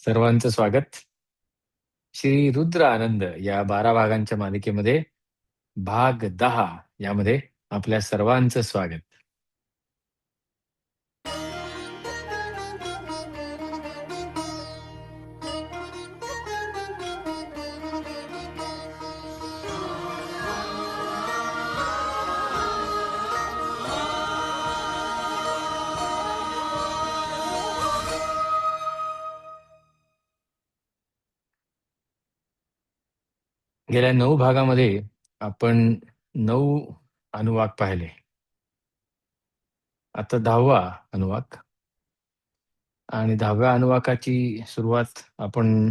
सर्वांचं स्वागत. श्री रुद्र आनंद या 12 भागांच्या मालिकेमध्ये भाग 10 यामध्ये आपल्या सर्वांचं स्वागत. गेल्या 9 भागामध्ये आपण 9 अनुवाक पाहिले. आता 10वा अनुवाक आणि 10व्या अनुवाकाची सुरुवात आपण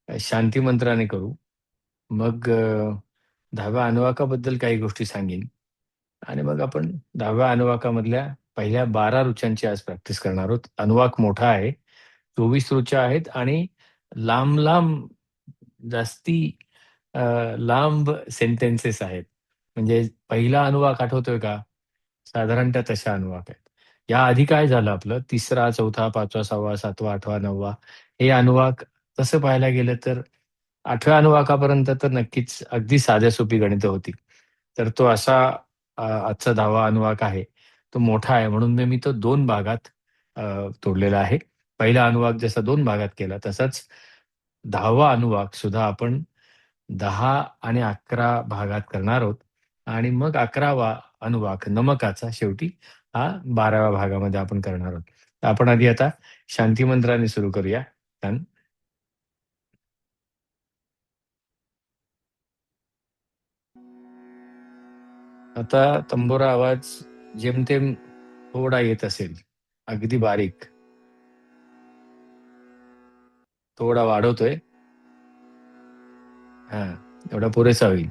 शांती मंत्राने करू. मग 10व्या अनुवाकाबद्दल काही गोष्टी सांगेन आणि मग आपण 10व्या अनुवाकामधल्या पहिल्या 12 ऋचांची आज प्रॅक्टिस करणार आहोत. अनुवाक मोठा आहे. 24 ऋचा आहेत आणि लांब-लांब जास्ती अ, लांब सेंटेन्सेस आहेत. म्हणजे पहिला अनुवाक आठवतोय का? साधारणतः तशा अनुवाक आहेत. याआधी काय झालं आपलं 3रा, 4था, 5वा, 6वा, 7वा, 8वा, 9वा हे अनुवाक तसं पाहायला गेलं तर 8व्या अनुवाकापर्यंत तर नक्कीच अगदी साध्या-सोपी गणितं होती. तर तो असा आजचा 10वा अनुवाक आहे. तो मोठा आहे म्हणून मी तो 2 भागात अ, तोडलेला आहे. पहिला अनुवाक जसा 2 भागात केला तसाच 10वा अनुवाक सुद्धा आपण 10 आणि 11 भागात करणार आहोत आणि मग 11वा अनुवाक नमकाचा शेवटी हा 12व्या भागामध्ये आपण करणार आहोत. तर आपण आधी आता शांती मंत्राने सुरू करूया. छान. आता तंबोरा आवाज जेमतेम थोडा येत असेल, अगदी बारीक. थोडा वाढवतोय. हां, एवढा पुरेसा होईल.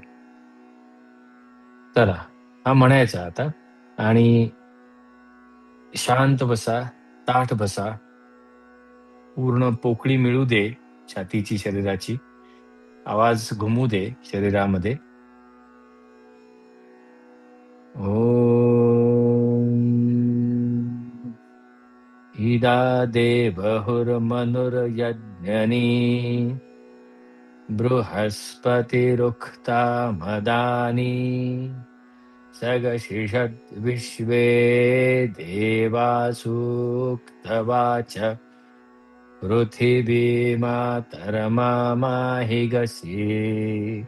चला, हा म्हणायचा आता आणि शांत बसा, ताठ बसा. पूर्ण पोकळी मिळू दे छातीची, शरीराची. आवाज घुमू दे शरीरामध्ये. ओम इदा देवहुर्मनुर्यज्ञनी बृहस्पतिरुक्ता मदानी सगशिषद्विश्वे देवासूक्तवाच पृथिवी मातरमामाहि गसी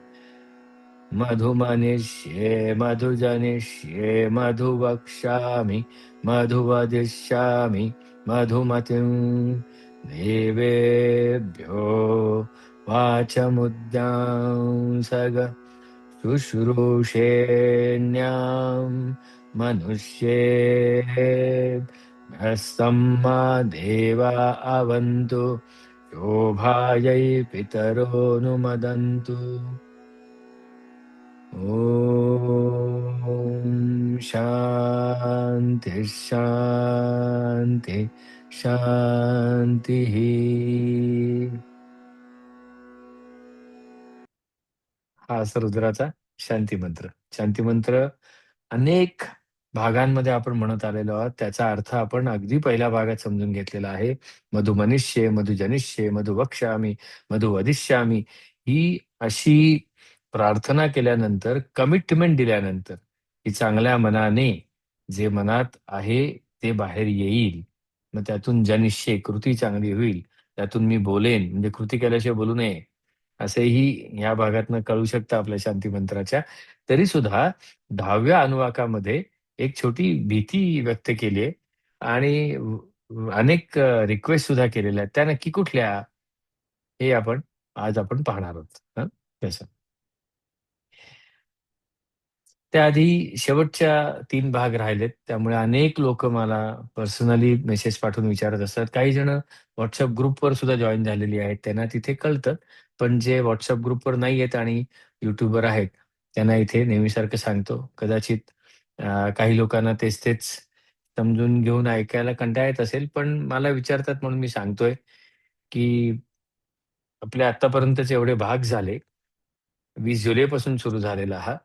मधुमनिष्ये मधुजनिष्ये मधुवक्ष्यामि मधुवदिष्यामि मधुमतिं देवेभ्यो वाचमुद्यांसग शुश्रूषेण्यां मनुष्येभ्यस्तम्मा देवा अवन्तु शोभायै पितरोऽनुमदन्तु ओम शांती शांती शांती. हा असा रुद्राचा शांती मंत्र. शांती मंत्र अनेक भागांमध्ये आपण म्हणत आलेलो आहोत. त्याचा अर्थ आपण अगदी पहिल्या भागात समजून घेतलेला आहे. मधुमनिष्ये, मधुजनिष्ये, मधुवक्ष्यामि, मधुवदिष्यामि ही अशी प्रार्थना केल्यानंतर, कमिटमेंट दिल्यानंतर, की चांगल्या मनाने जे मनात आहे ते बाहेर येईल. मग त्यातून जनिष्ये कृती चांगली होईल. त्यातून मी बोलेन म्हणजे कृती केल्याशिवाय बोलू नये. असंही ह्या भागातनं कळू शकतं आपल्या शांती मंत्राच्या. तरी सुद्धा 10व्या अनुवाकामध्ये एक छोटी भीती व्यक्त केली आहे आणि अनेक रिक्वेस्ट सुद्धा केलेल्या आहेत. त्या नक्की कुठल्या? हे आज आपण पाहणार आहोत. हं, तसं. त्याआधी शेवटच्या 3 भाग राहिलेत. त्यामुळे अनेक लोकं मला पर्सनली मेसेज पाठवून विचारत असतात. काही जण WhatsApp ग्रुपवर सुद्धा जॉइन झालेली आहेत. त्यांना तिथे कळतं. पण जे WhatsApp ग्रुपवर नाही आहेत आणि YouTubeवर आहेत, त्यांना इथे नेहमीसारखं सांगतो. कदाचित काही लोकांना तेच-तेच समजून घेऊन ऐकायला कंटाळा येत असेल. पण मला विचारतात म्हणून मी सांगतोय, की आपले आत्तापर्यंतचे एवढे भाग झाले. 20 जुलैपासून सुरू झालेला हा.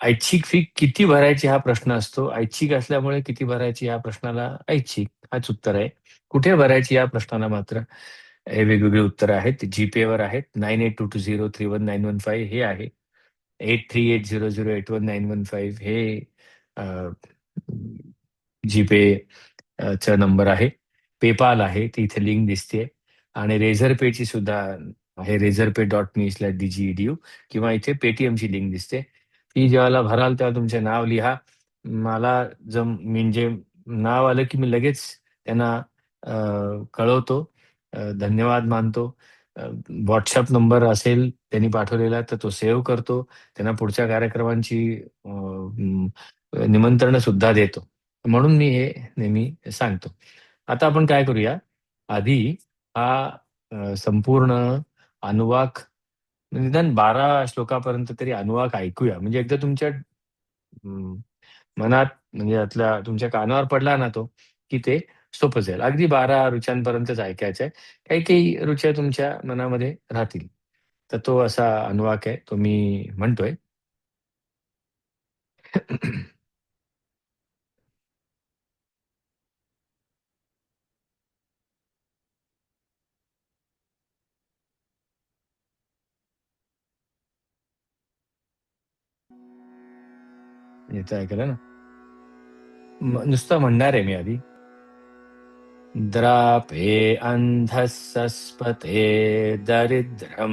ऐच्छिक फी किती भरायची हा प्रश्न असतो. ऐच्छिक असल्यामुळे किती भरायची या प्रश्नाला ऐच्छिक हाच उत्तर आहे. कुठे भरायची या प्रश्नाला मात्र हे वेगवेगळी उत्तरं आहेत. जीपेवर आहेत. 9822031915 हे आहे. 8380081915 हे अ, जीपे चा नंबर आहे. पेपाल आहे, ती इथे लिंक दिसतेय आणि Razorpayची सुद्धा आहे. razorpay.me/dgedu किंवा इथे Paytmची लिंक दिसते. ती ज्यावेळेला भराल तेव्हा तुमचे नाव लिहा. मला म्हणजे नाव आलं की मी लगेच त्यांना अ, कळवतो. धन्यवाद मानतो. अ, WhatsApp नंबर असेल त्यांनी पाठवलेला तर तो सेव्ह करतो. त्यांना पुढच्या कार्यक्रमांची निमंत्रणं सुद्धा देतो. म्हणून मी हे नेहमी सांगतो. आता आपण काय करूया, आधी हा संपूर्ण अनुवाक निदान 12 श्लोकापर्यंत तरी अनुवाक ऐकूया. म्हणजे एकदा तुमच्या अं, मनात म्हणजे यातल्या तुमच्या कानावर पडला ना तो, की ते सोपं जाईल. अगदी 12 ऋचांपर्यंतच ऐकायचं आहे. काही-काही ऋचा तुमच्या मनामध्ये राहतील. तर तो असा अनुवाक आहे. तो मी म्हणतोय. येतं ऐकायला ना? नुसतं म्हणणार आहे मी आधी. द्रापे अन्धः सस्पते दरिद्रं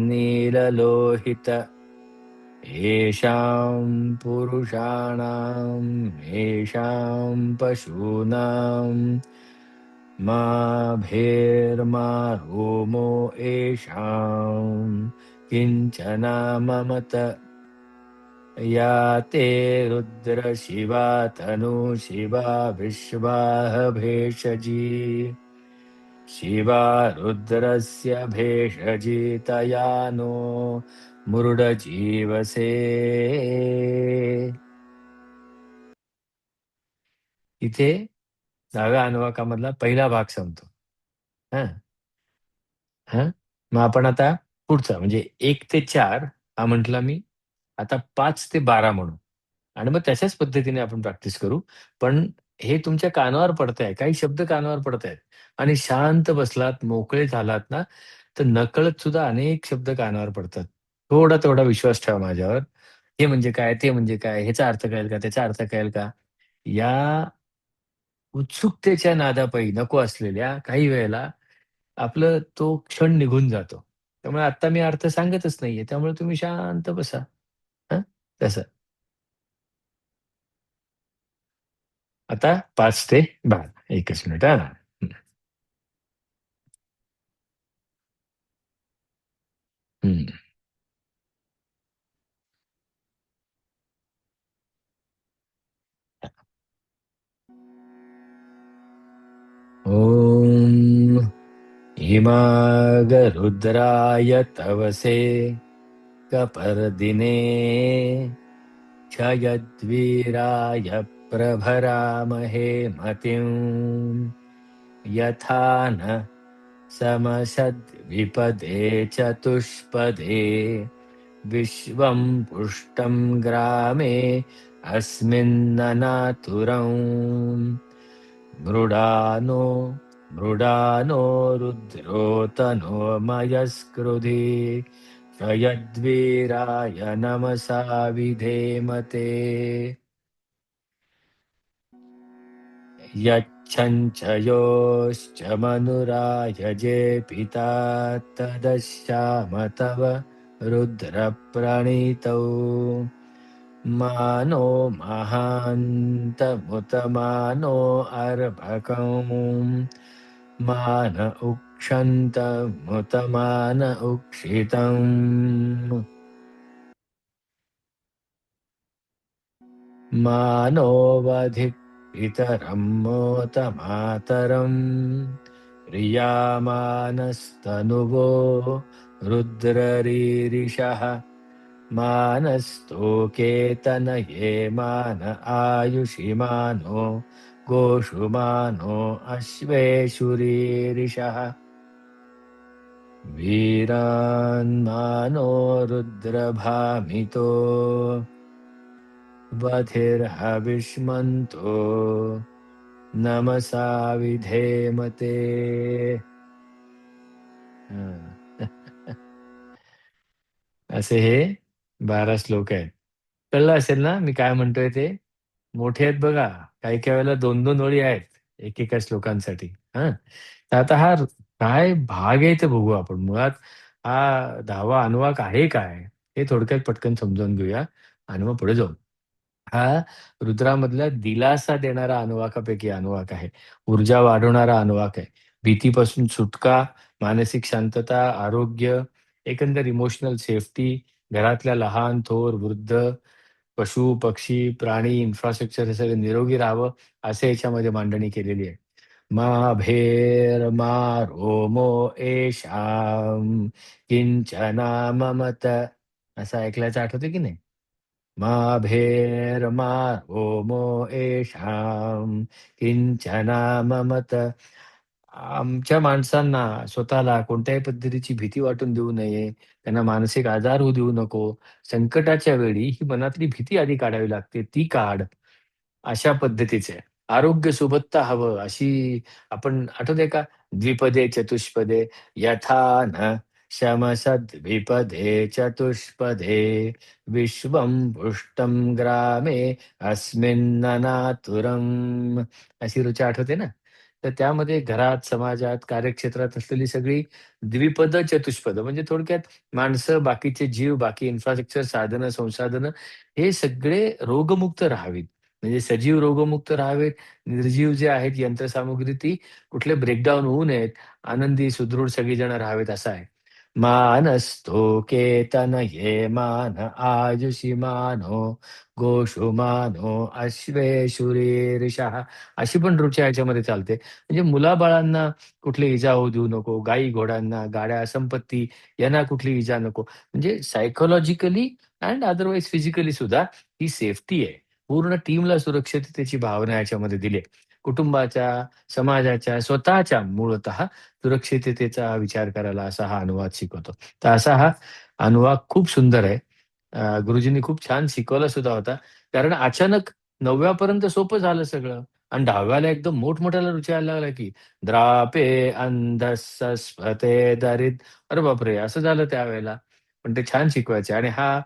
नीललोहित येषां पुरुषाणां येषां पशूनां मा भेर्मा रोमो येषां किञ्चनाममत या ते रुद्रशिवा तनूशिवा विश्वाः भेषजी शिवा रुद्रस्य भेषजितया नो मुरुडजीवसे. इथे 10व्या अनुवाकामधला पहिला भाग संपतो. हं. हं. मग आपण आता पुढचा म्हणजे 1 ते 4 हा म्हटला मी. आता 5 ते 12 म्हणू आणि मग तशाच पद्धतीने आपण प्रॅक्टिस करू. पण हे तुमच्या कानावर पडतंय, काही शब्द कानावर पडतायत आणि शांत बसलात, मोकळे झालात ना, तर नकळत सुद्धा अनेक शब्द कानावर पडतात. थोडा तेवढा विश्वास ठेवा माझ्यावर. हे म्हणजे काय? ते म्हणजे काय? ह्याचा अर्थ कळेल का? त्याचा अर्थ कळेल का? या उत्सुकतेच्या नादापायी नको असलेल्या काही वेळेला आपलं तो क्षण निघून जातो. त्यामुळे आत्ता मी अर्थ सांगतच नाहीये. त्यामुळे तुम्ही शांत बसा. हं, तसं. आता 5 ते 12 एकच मिनिट हां. हं, हं. ॐ हिमागरुद्राय तवसे कपर्दिने क्षयद्वीराय प्रभरामहे मतिं यथा न समसद्विपदे चतुष्पदे विश्वं पुष्टं ग्रामे अस्मिन्ननातुरम् मृडानो मृडानो रुद्रोतनो मयस्कृधि क्षयद्वीराय नमसा विधेमते यच्छञ्चयोश्च मनुरायजे पिता तदश्याम तव रुद्रप्रणीतौ मानो महान्तमुतमानो अर्भकम् मान उक्षन्तमुतमान उक्षितम् मानोऽवधि पितरं मोतमातरम् प्रियामानस्तनुवो रुद्ररीरिषः मानस्तोकेतनये मान आयुषि मानो गोषु मानो अश्वेषुरीरिषः वीरान्मानो रुद्रभामितो बधिर्हविष्मन्तो नमसा विधेमते. हं. असे हे 12 श्लोक आहेत. कळलं असेल ना मी काय म्हणतोय ते? मोठे आहेत बघा. काही-काही वेळेला 2-2 ओळी आहेत एकेका श्लोकांसाठी. हां. तर आता हा काय भाग आहे ते बघू आपण. मुळात हा 10वा अनुवाक आहे काय? हे थोडक्यात पटकन समजावून घेऊया आणि मग पुढे जाऊ. हा रुद्रामधला दिलासा देणारा अनुवाकापैकी अनुवाक आहे. ऊर्जा वाढवणारा अनुवाक आहे. भीतीपासून सुटका, मानसिक शांतता, आरोग्य, एकंदर इमोशनल सेफ्टी, घरातल्या लहान, थोर, वृद्ध, पशु, पक्षी, प्राणी, इन्फ्रास्ट्रक्चर हे सगळं निरोगी राहावं, असं याच्यामध्ये मांडणी केलेली आहे. मा भेर्मा रोमो येषां किंचना ममत असं ऐकल्याचं आठवतं की नाही? मा भेर्मा रोमो येषां किंचना ममत. आमच्या माणसांना स्वतःला कोणत्याही पद्धतीची भीती वाटून देऊ नये. त्यांना मानसिक आजार होऊ देऊ नको. संकटाच्या वेळी ही मनातली भीती आधी काढावी लागते, ती काढ. अशा पद्धतीचे आहे. आरोग्य सुबत्ता हवं अशी आपण आठवतंय का? द्विपदे चतुष्पदे यथा न शमसद्विपदे चतुष्पदे विश्वं पुष्टं ग्रामे अस्मिन्ननातुरम् अशी ऋचा आठवते ना? तर त्यामध्ये घरात, समाजात, कार्यक्षेत्रात असलेली सगळी द्विपद, चतुष्पद म्हणजे थोडक्यात माणसं, बाकीचे जीव, बाकी इन्फ्रास्ट्रक्चर, साधनं, संसाधनं हे सगळे रोगमुक्त राहावीत. म्हणजे सजीव रोगमुक्त राहावेत, निर्जीव जे आहेत यंत्रसामुग्री ती कुठले ब्रेकडाउन होऊ नयेत, आनंदी सुदृढ सगळीजण राहावेत असं आहे. मानस्थो केतनये मान आजुषी मानो गोषु मानो अश्वेषुरीरिषः अशी पण ऋचा याच्यामध्ये चालते. म्हणजे मुलाबाळांना कुठली इजा होऊ देऊ नको, गायी-घोड्यांना, गाड्या, संपत्ती यांना कुठली इजा नको. म्हणजे सायकॉलॉजिकली अँड अदरवाईज फिजिकली सुद्धा ही सेफ्टी आहे. पूर्ण टीमला सुरक्षिततेची भावना याच्यामध्ये दिली आहे. कुटुंबाच्या, समाजाच्या, स्वतःच्या मूळतः सुरक्षिततेचा विचार करायला असा हा अनुवाद शिकवतो. तर असा हा अनुवाद खूप सुंदर आहे. गुरुजींनी खूप छान शिकवला सुद्धा होता. कारण अचानक 9व्या पर्यंत सोपं झालं सगळं आणि 10व्याला एकदम मोठमोठ्याला रुची यायला लागला की द्रापे अंधस्स स्फते दरिद्र अरे बापरे! असं झालं त्यावेळेला. पण ते छान शिकवायचे आणि हा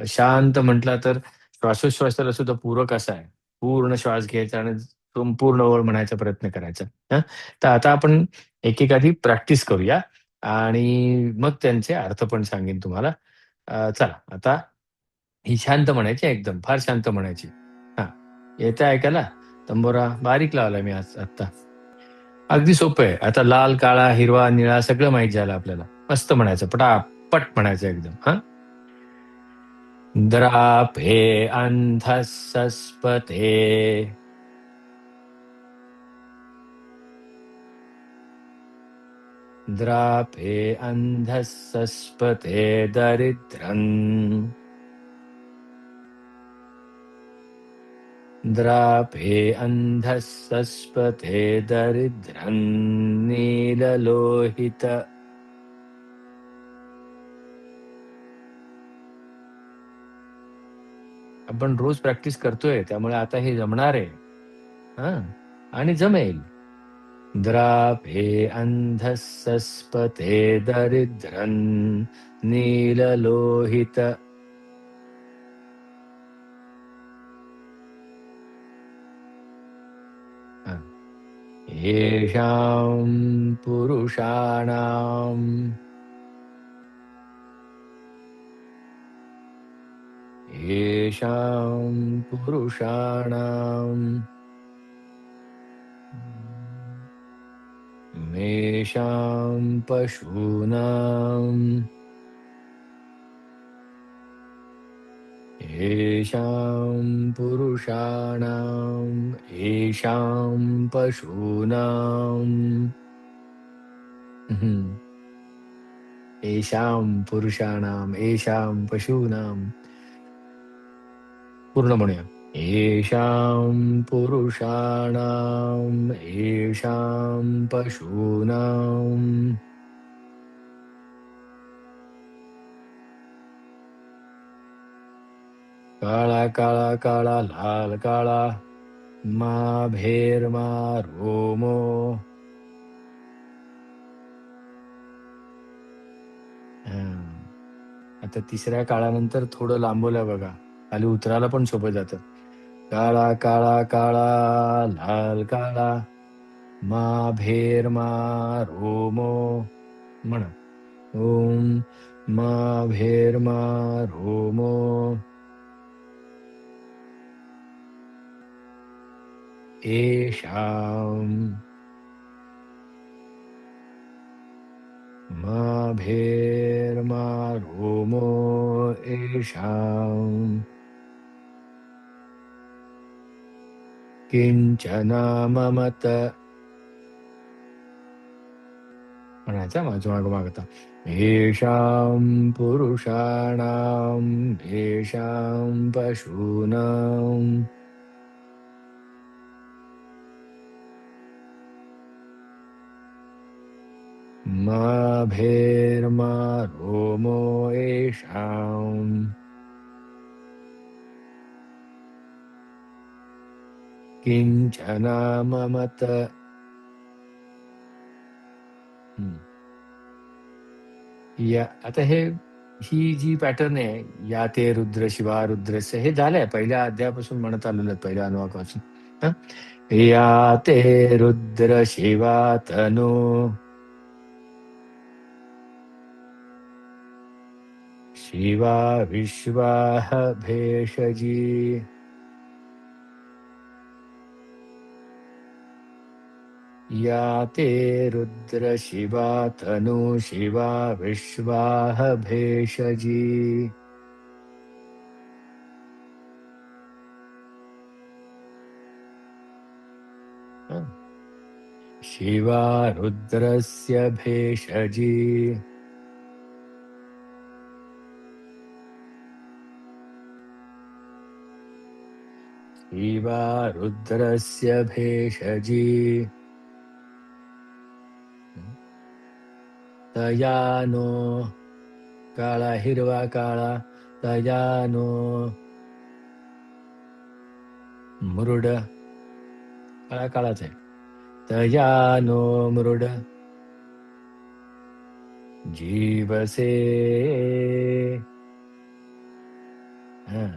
शांत म्हटला तर श्वासोच्छवासाला सुद्धा पूरक असा आहे. पूर्ण श्वास घ्यायचा आणि संपूर्ण ओळ म्हणायचा प्रयत्न करायचा. हं. तर आता आपण एकेकादी प्रॅक्टिस करूया आणि मग त्यांचे अर्थ पण सांगेन तुम्हाला. चला आता ही शांत म्हणायची एकदम, फार शांत म्हणायची. हां. येतंय ऐकायला? तंबोरा बारीक लावलाय मी आज आत्ता. अगदी सोपं आहे. आता लाल, काळा, हिरवा, निळा सगळं माहीत झालं आपल्याला. मस्त म्हणायचं पटापट म्हणायचं एकदम. हां. द्राभे अन्धःसस्पते द्राभे अन्धःसस्पते दरिद्रम् द्राभे अन्धःसस्पते दरिद्रम् नीललोहित आपण रोज प्रॅक्टिस करतोय त्यामुळे आता हे जमणार आहे. हां. आणि जमेल. द्राभे अन्धःसस्पते दरिद्रम् नीललोहित हां. येषां पुरुषाणाम् येषां पुरुषाणाम् मेषां पशूनाम् येषां पुरुषाणाम् येषां पशूनाम् हं. येषां पुरुषाणाम् येषां पशूनां पूर्ण म्हणूया. येषां पुरुषाणाम् येषां पशूनाम् काळा, काळा, काळा, लाल काळा, माभेर्मा रोमो आता तिसऱ्या काळानंतर थोडं लांबवलं बघा. खाली उतरायला पण सोपं जातं. काळा, काळा, काळा, लाल काळा, मा रोमो म्हणा. ओम मा रोमो येषाम् मा रोमो येषाम् किंचन ममत म्हणायचं माझं मागं मागता. येषां पुरुषाणां येषां पशूनां मा रोमो येषाम् किंचन ममत. हं. आता ही जी पॅटर्न आहे, या ते रुद्र शिवा रुद्रस्य हे झालंय पहिल्या अध्यायापासून म्हणत आलेलं आहे, पहिल्या अनुवाकापासून. हं. या ते रुद्र शिवा तनो शिवा विश्वाह भेषजी. या ते रुद्र शिवा तनु शिवा विश्वाह भेषजी. हं. शिवा रुद्रस्य भेषजी. शिवा रुद्रस्य भेषजी. तयानो काळा हिरवा काळा तयानो मृड काळा काळाच आहे. तयानो मृड जीवसे. हं,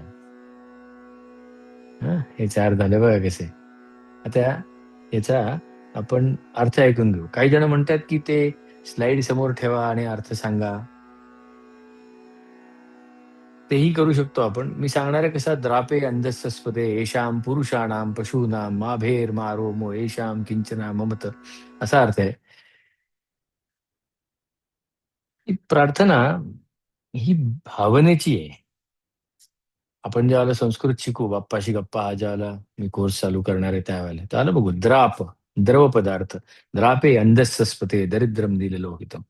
हं. हे 4 झाले बघा कसे. आता याचा आपण अर्थ ऐकून घेऊ. काही जण म्हणतात, की ते स्लाईड समोर ठेवा आणि अर्थ सांगा. तेही करू शकतो आपण. मी सांगणार आहे कसा द्रापे अंधस्सस्पदे येषां पुरुषाणां पशूनां मा रोमो येषां किंचन ममत असा अर्थ आहे. ही प्रार्थना ही भावनेची आहे. आपण ज्यावेळेला संस्कृत शिकू, बाप्पाशी गप्पा हा ज्यावेळेला मी कोर्स चालू करणार आहे त्यावेळेला. त्याला बघू द्राप, द्रव पदार्थ. द्रापे अंधस्सस्पते दरिद्रम लोहितम.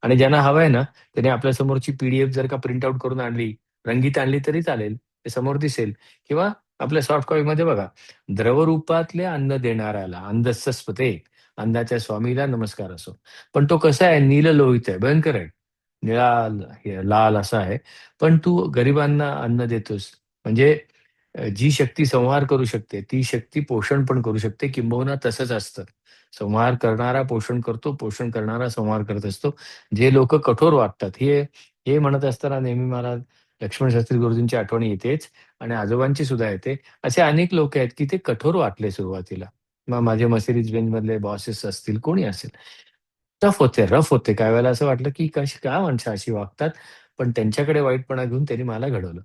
आणि ज्यांना हवंय ना, त्याने आपल्या समोरची पीडीएफ जर का प्रिंट आउट करून आणली, रंगीत आणली तरी चालेल. ते समोर दिसेल. किंवा आपल्या सॉफ्ट कॉपीमध्ये बघा, द्रवरूपातले अन्न देणाऱ्याला अंधस्सस्पते, अन्नाच्या स्वामीला नमस्कार असो. पण तो कसा आहे, नीललोहित आहे, भयंकर आहे. निळा लाल असा आहे. पण तू गरिबांना अन्न देतोस. म्हणजे जी शक्ती संहार करू शकते, ती शक्ती पोषण पण करू शकते. किंबहुना तसंच असतं. संहार करणारा पोषण करतो, पोषण करणारा संहार करत असतो. जे लोकं कठोर वागतात, हे हे म्हणत असताना नेहमी मला लक्ष्मण शास्त्री गुरुजींची आठवण येतेच आणि आजोबांची सुद्धा येते. असे अनेक लोक आहेत, की ते कठोर वाटले सुरुवातीला. मग माझे Mercedes Benzमधले बॉसेस असतील, कोणी असेल. टफ होते, रफ होते. काही वेळेला असं वाटलं, की कशी का माणसं अशी वागतात? पण त्यांच्याकडे वाईटपणा घेऊन त्यांनी मला घडवलं.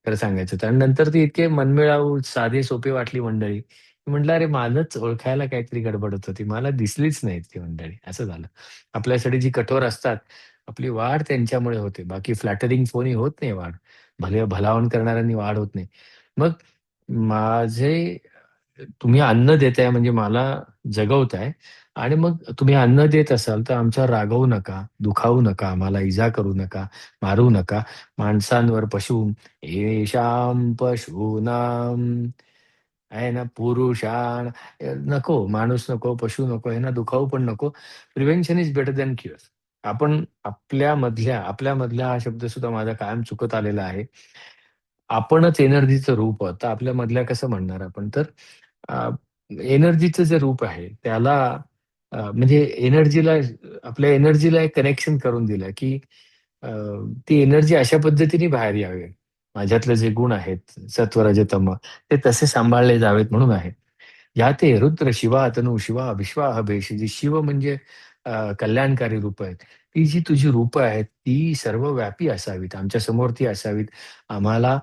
खरं सांगायचं तर. आणि नंतर ती इतके मनमिळावू, साधी सोपी वाटली मंडळी. म्हटलं, "अरे, मलाच ओळखायला काहीतरी गडबडत होती. मला दिसलीच नाहीत ती मंडळी." असं झालं. आपल्यासाठी जी कठोर असतात, आपली वाढ त्यांच्यामुळे होते. बाकी फ्लॅटरिंग फोनी होत नाही वाढ. भलावण करणाऱ्यांनी वाढ होत नाही. मग माझे तुम्ही अन्न देताय म्हणजे मला जगवताय आणि मग तुम्ही अन्न देत असाल तर आमच्यावर रागवू नका, दुखावू नका, आम्हाला इजा करू नका, मारू नका. माणसांवर येषां पशूनां आहे ना, नको, माणूस नको, पशु नको, ह्यांना दुखावू पण नको. Prevention is better than cure. आपण आपल्यामधला हा शब्द सुद्धा माझा कायम चुकत आलेला आहे. आपणच एनर्जीचं रूप आहोत. तर आपल्यामधल्या कसं म्हणणार आपण? तर अ, एनर्जीचं जे रूप आहे त्याला म्हणजे आपल्या एनर्जीला एक कनेक्शन करून दिलं, की ती एनर्जी अशा पद्धतीने बाहेर यावी. माझ्यातले जे गुण आहेत, सत्व, रज, तम, ते तसे सांभाळले जावेत म्हणून आहे. या ते रुद्र शिवा तनू शिवा विश्वाह भेषजी. शिव म्हणजे कल्याणकारी रूप आहेत. ती जी तुझी रूपं आहेत, ती सर्वव्यापी असावीत. आमच्या समोर ती असावीत. आम्हाला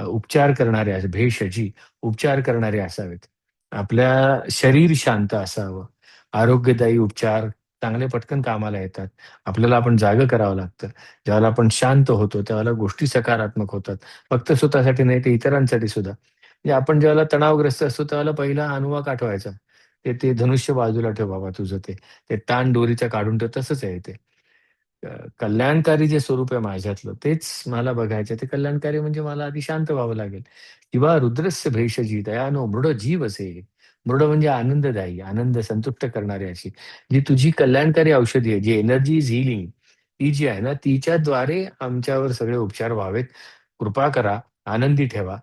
उपचार करणारे भेषजी, उपचार करणारे असावेत. आपल्या शरीर शांत असावं. आरोग्यदायी उपचार चांगले पटकन कामाला येतात. आपल्याला आपण जागं करावं लागतं. ज्यावेळेला आपण शांत होतो, त्यावेळेला गोष्टी सकारात्मक होतात. फक्त स्वतःसाठी नाही, तर इतरांसाठी सुद्धा. म्हणजे आपण ज्यावेळेला तणावग्रस्त असतो, त्यावेळेला पहिला अनुवाक आठवायचा. ते ते धनुष्य बाजूला ठेव बाबा तुझं ते. ते ताण दोरीचं काढून ठेव, तसंच आहे ते. अ, कल्याणकारी जे स्वरूप आहे माझ्यातलं, तेच मला बघायचं ते कल्याणकारी म्हणजे मला आधी शांत व्हावं लागेल. किंवा रुद्रस्य भेषजी दयानो मृड जीवसे. मृड म्हणजे आनंददायी, आनंद संतुष्ट करणारी अशी. जी तुझी कल्याणकारी औषधी आहे, जी एनर्जी इज हीलिंग, ती जी आहे ना, तिच्याद्वारे आमच्यावर सगळे उपचार व्हावेत. कृपा करा, आनंदी ठेवा.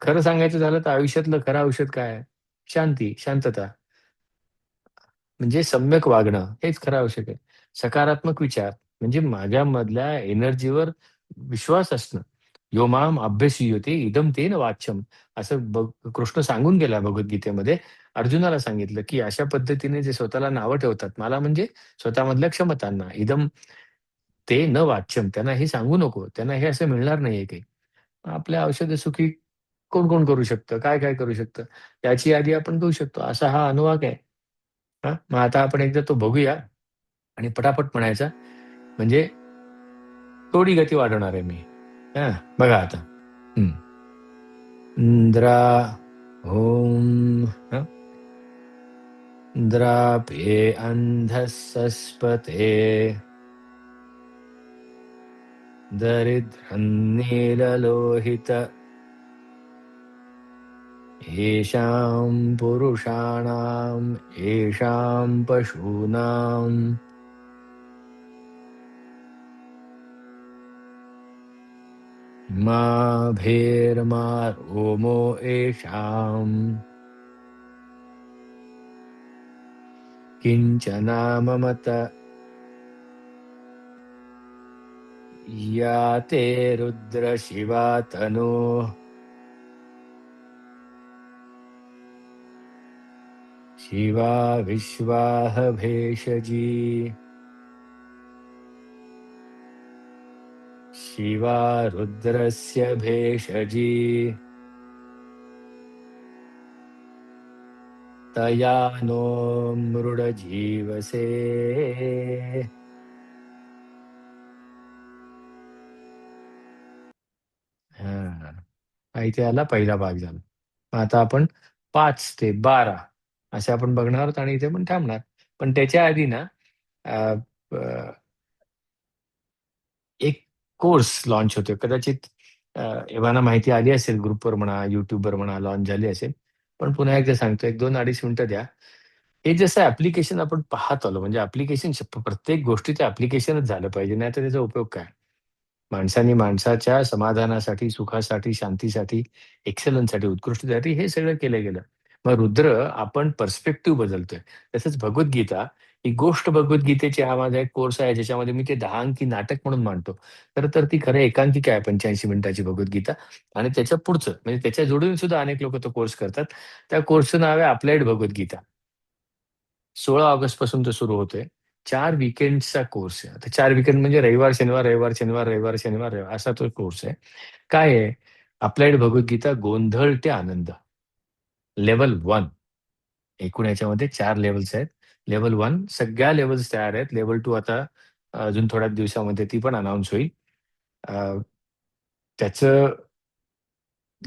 खरं सांगायचं झालं तर आयुष्यातलं खरं औषध काय आहे? शांती, शांतता. म्हणजे सम्यक वागणं हेच खरं आवश्यक आहे. सकारात्मक विचार म्हणजे माझ्यामधल्या एनर्जीवर विश्वास असणं. "यो माम अभ्यसीयते इदं तेन वाच्यम." असं कृष्ण सांगून गेला भगवद्गीतेमध्ये. अर्जुनाला सांगितलं, की अशा पद्धतीने जे स्वतःला नावं ठेवतात, मला म्हणजे स्वतःमधल्या क्षमतांना, इदं ते न वाच्यम. त्यांना हे सांगू नको. त्यांना हे असं मिळणार नाहीये काही. आपल्या औषधं-सुखी कोण-कोण करू शकतं? काय-काय करू शकतं? याची यादी आपण घेऊ शकतो. असा हा अनुवाक आहे. हां, मग आता आपण एकदा तो बघूया आणि पटापट म्हणायचा. म्हणजे थोडी गती वाढवणार आहे मी. हां, बघा आता. हं. इंद्रा ॐ हं. इंद्राभे अंधः सस्पते दरिद्रं नीललोहित येषां पुरुषाणाम् येषां पशूनां मा भेर्मा रोमो येषाम् किञ्चनाममत या ते रुद्रशिवा तनोः शिवा विश्वाह भेषजी शिवा रुद्रस्य भेषजी तया नो मृडजीवसे. हां. हा इथे आला पहिला भाग झाला. मग आता आपण 5 ते 12 असे आपण बघणार आहोत आणि इथे पण थांबणार. पण त्याच्या आधी ना अ, अ, एक कोर्स लॉन्च होतोय. कदाचित एव्हाना माहिती आली असेल ग्रुपवर म्हणा, YouTubeवर म्हणा लॉन्च झाली असेल. पण पुन्हा एकदा सांगतो, 1-2-2.5 मिनिटं द्या. हे जसं ॲप्लिकेशन आपण पाहत आलो म्हणजे ॲप्लिकेशन प्रत्येक गोष्टीचं ॲप्लिकेशनच झालं पाहिजे, नाहीतर त्याचा उपयोग काय? माणसाने माणसाच्या समाधानासाठी, सुखासाठी, शांतीसाठी, एक्सलन्ससाठी, उत्कृष्टतेसाठी हे सगळं केलं गेलं. मग रुद्र आपण पर्स्पेक्टिव्ह बदलतोय. तसंच भगवद्गीता, ही गोष्ट भगवद्गीतेची हा माझा एक कोर्स आहे, ज्याच्यामध्ये मी ते 10 अंकी नाटक म्हणून मांडतो. खरं तर ती खरं एकांकिका आहे 85 मिनिटाची भगवद्गीता आणि त्याच्या पुढचं म्हणजे त्याच्या जोडून सुद्धा अनेक लोकं तो कोर्स करतात. त्या कोर्सचं नाव आहे अप्लाइड भगवद्गीता. 16 ऑगस्टपासून तो सुरू होतोय. 4 वीकेंड्सचा कोर्स आहे. आता 4 वीकेंड म्हणजे रविवार, शनिवार, रविवार, शनिवार, रविवार, शनिवार, रविवार असा तो कोर्स आहे. काय आहे? अप्लाइड भगवद्गीता गोंधळ ते आनंद. लेव्हल 1 एकूण याच्यामध्ये 4 लेव्हल्स आहेत. लेव्हल 1 सगळ्या लेव्हल्स तयार आहेत. लेव्हल 2 आता अजून थोड्याच दिवसामध्ये ती पण अनाउन्स होईल. अ, त्याचं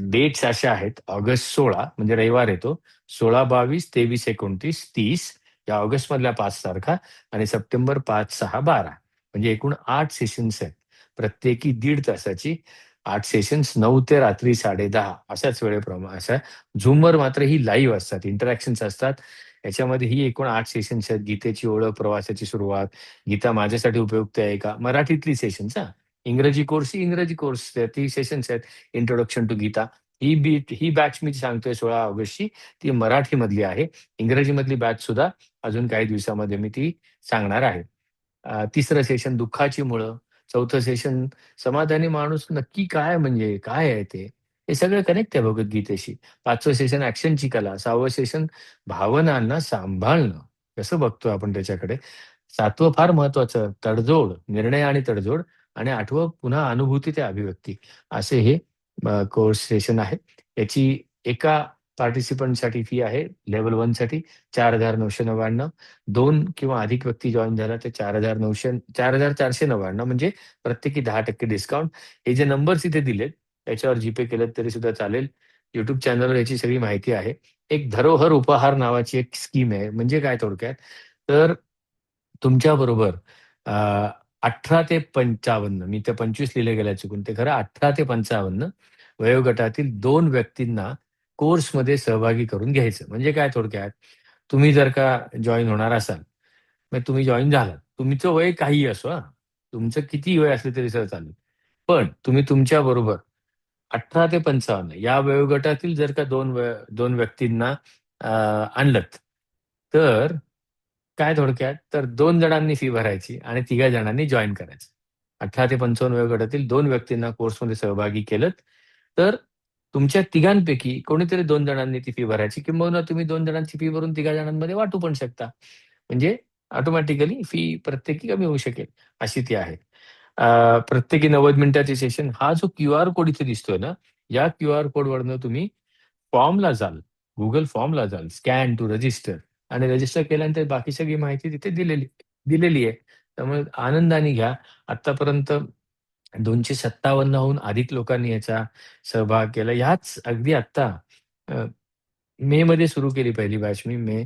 डेट्स अशा आहेत. ऑगस्ट 16 म्हणजे रविवार येतो. 16, 22, 23, 29, 30 या ऑगस्टमधल्या 5 तारखा आणि सप्टेंबर 5, 6, 12 म्हणजे एकूण 8 सेशन्स आहेत. प्रत्येकी 1.5 तासाची 8 सेशन्स 9 ते रात्री 10:30 अशाच वेळेप्रमाणे अशा Zoomवर मात्र ही लाईव्ह असतात, इंटरॅक्शन्स असतात. याच्यामध्ये ही एकूण 8 सेशन्स आहेत. गीतेची ओळख, प्रवासाची सुरुवात, गीता माझ्यासाठी उपयुक्त आहे का? मराठीतली सेशन्स हां. इंग्रजी कोर्स ही इंग्रजी कोर्स ती सेशन्स आहेत. Introduction to Gita. ही बॅच मी सांगतोय 16 ऑगस्टची, ती मराठीमधली आहे. इंग्रजीमधली बॅच सुद्धा अजून काही दिवसामध्ये मी ती सांगणार आहे. तिसरं सेशन दुःखाची मुळं. चौथं सेशन समाधानी माणूस नक्की काय म्हणजे काय आहे ते? हे सगळं कनेक्ट आहे भगवद्गीतेशी. 5वं सेशन ॲक्शनची कला, 6वं सेशन भावनांना सांभाळणं. कसं बघतो आपण त्याच्याकडे. 7वं फार महत्वाचं तडजोड, निर्णय आणि तडजोड आणि 8वं पुन्हा अनुभूती ते अभिव्यक्ती. असे हे कोर्स सेशन आहेत. याची एका पार्टिसिपंटसाठी फी आहे लेव्हल 1 साठी 4,999. 2 किंवा अधिक व्यक्ती जॉइन झाला तर 4,499 म्हणजे प्रत्येकी 10% डिस्काउंट. हे जे नंबर्स इथे दिलेत त्याच्यावर जीपे केलं तरी सुद्धा चालेल. YouTube चॅनलवर याची सगळी माहिती आहे. एक धरोहर उपहार नावाची एक स्कीम आहे. म्हणजे काय थोडक्यात? तर तुमच्याबरोबर अ, 18 ते 55 मी ते 25 लिहिलं गेलं चुकून. ते खरं 18 ते 55 वयोगटातील 2 व्यक्तींना कोर्समध्ये सहभागी करून घ्यायचं. म्हणजे काय थोडक्यात? तुम्ही जर का जॉइन होणार असाल, मग तुम्ही जॉइन झालात. तुमचं वय काहीही असो हां. तुमचं कितीही वय असलं तरी चालेल. पण तुम्ही तुमच्याबरोबर 18 ते 55 या वयोगटातील जर का 2 व्यक्तींना आणलत, तर काय थोडक्यात, तर 2 जणांनी फी भरायची आणि 3 जणांनी जॉइन करायचं. 18 ते 55 वयोगटातील 2 व्यक्तींना कोर्समध्ये सहभागी केलंत, तर तुमच्या तिघांपैकी कोणीतरी 2 जणांनी ती फी भरायची किंबहुना तुम्ही 2 जणांची फी भरून 3 जणांमध्ये वाटू पण शकता. म्हणजे ऑटोमॅटिकली फी प्रत्येकी कमी होऊ शकेल, अशी ती आहे. प्रत्येकी 90 मिनिटाचे सेशन हा जो क्यूआर कोड इथे दिसतोय ना, या क्यूआर कोडवरनं तुम्ही फॉर्मला जाल, Google फॉर्मला जाल, स्कॅन टू रजिस्टर आणि रजिस्टर केल्यानंतर बाकी सगळी माहिती तिथे दिलेली आहे. त्यामुळे आनंदाने घ्या. आत्तापर्यंत 257 हून अधिक लोकांनी याचा सहभाग केला. ह्याच अगदी आत्ता अ, मेमध्ये सुरू केली पहिली बॅच मी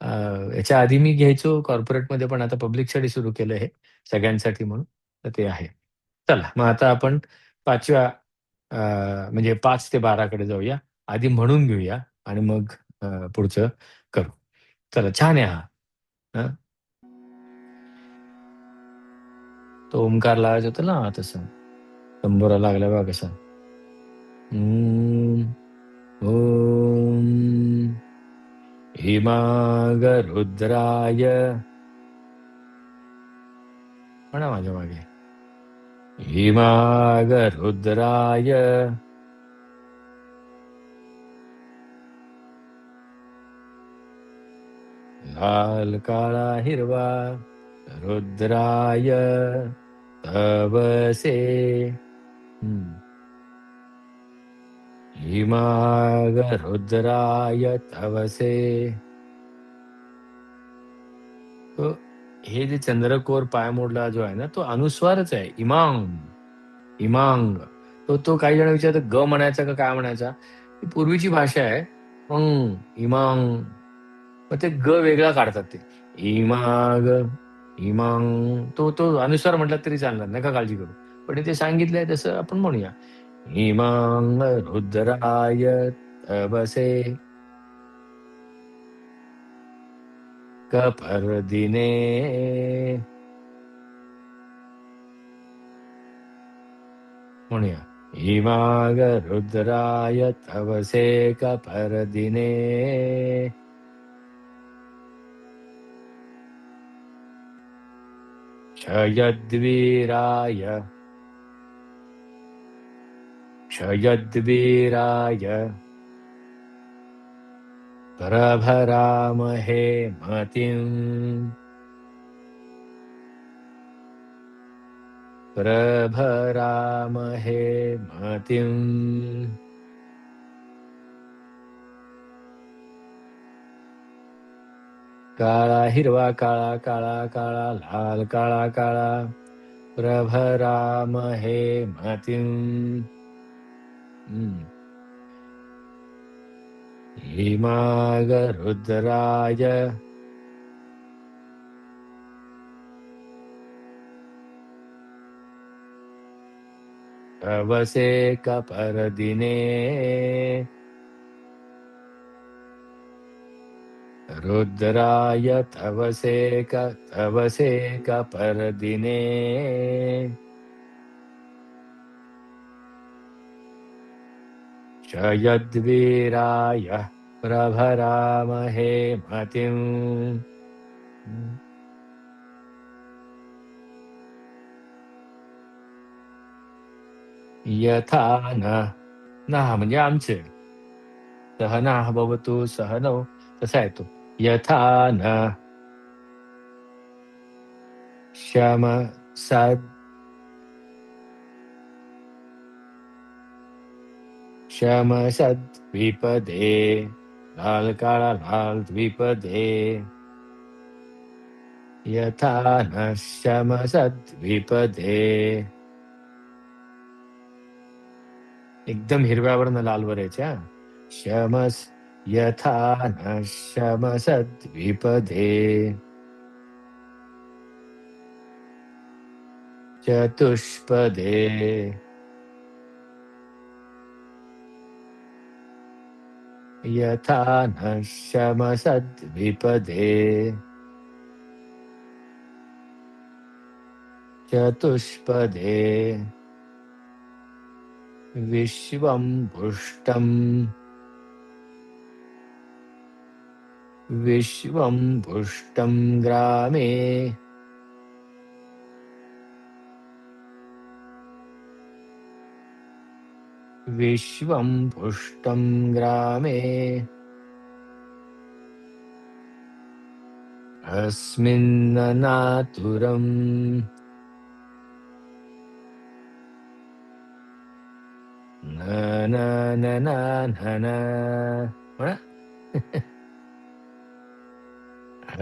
अ, याच्या आधी मी घ्यायचो कॉर्पोरेटमध्ये पण आता पब्लिकसाठी सुरू केलं हे सगळ्यांसाठी म्हणून. तर ते आहे. चला मग आता आपण 5व्या म्हणजे 5 ते 12 कडे जाऊया. आधी म्हणून घेऊया आणि मग पुढचं करू. चला छान आहे हा. हं. तो ओमकार लावायचा होता ना तसं. तंबोरा लागला बघा कसा. ओम, ओम हिमागरुद्राय म्हणा माझ्या मागे. हिमागरुद्राय लाल काळा हिरवा रुद्राय तवसे हिमागरुद्राय तवसे. तो हे जे चंद्रकोर पायमोडला जो आहे ना तो अनुस्वारच आहे. इमांग, इमांग. तो काही जण विचारतात ग म्हणायचा का काय म्हणायचा? ही पूर्वीची भाषा आहे. इमांग. मग ते ग वेगळा काढतात ते. इमाग, इमांग. तो अनुस्वार म्हटला तरी चालणार, नका काळजी करू. पण इथे सांगितलंय तसं आपण म्हणूया. इमांग रुद्राय तपसे कपर्दिने. म्हणूया. इमाग रुद्राय तवसे कपर्दिने. क्षयद्वीराय क्षयद्वीराय प्रभरामहे मतिम् प्रभरामहे मतिम्. काळा हिरवा काळा काळा काळा लाल काळा काळा प्रभरामहे मतिम्. हिमागरुद्राय तवसे कपर्दिने. रुद्राय तवसे कपर्दिने. क्षयद्वीराय प्रभरामहे मतिम्. यथा नः म्हणजे आमचे. सहनाः भवतु सहनौ तसा आहे तो. यथा न शम सद द्विपदे लाल काळा लाल द्विपदे यथा न द्विपदे एकदम हिरव्यावरनं लालवर यायच्या. शमस यथा न द्विपदे चतुष्पदे यथा न द्विपदे चतुष्पदे विश्वं पुष्टं ग्रामे विश्वं पुष्टं ग्रामे अस्मिन्ननातुरम् न न न न न न म्हणा.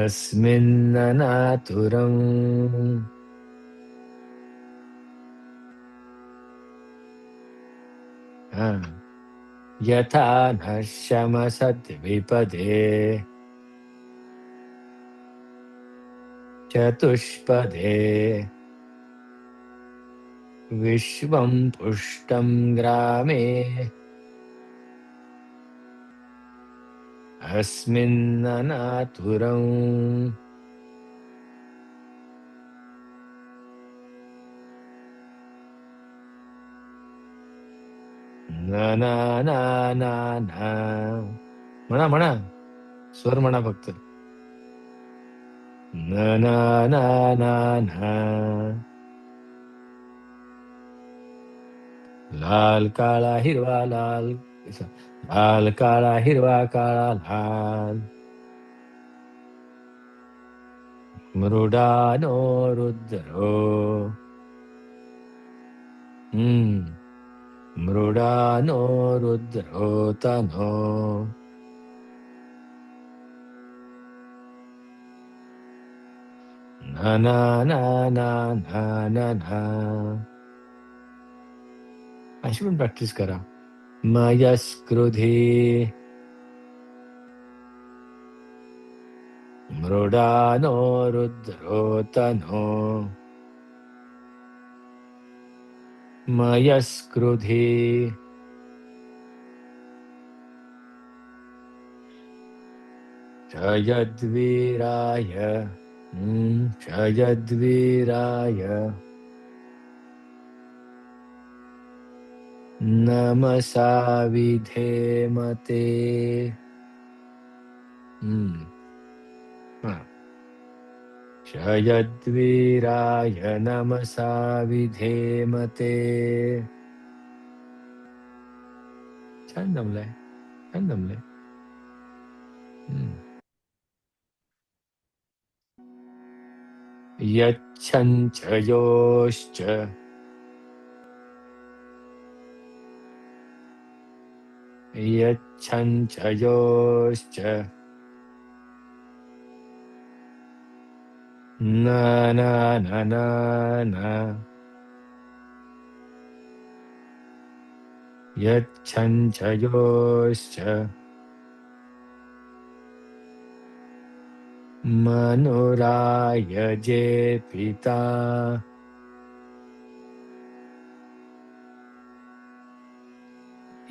अस्मिन्ननातुरम् यथा न द्विपदे चतुष्पदे विश्वं पुष्टं ग्रामे अस्मिन्ननातुरम् न न न न न म्हणा म्हणा स्वर म्हणा फक्त. न न न न न लाल काळा हिरवा लाल लाल काळा हिरवा काळा लाल मृडानो रुद्रो मृडानो रुद्रो तनो न न न न न न न अशी पण प्रॅक्टिस करा. मयस्कृधी मृडानो रुद्रो तनो मयस्कृधी क्षयद्वीराय क्षयद्वीराय नमसा विधेमते. क्षयद्वीराय नमसा विधेमते. छान जमलंय, छान जमलंय. यच्छञ्चयोश्च यच्छञ्चयोश्च न न न न न यच्छञ्चयोश्च मनुरायजे पिता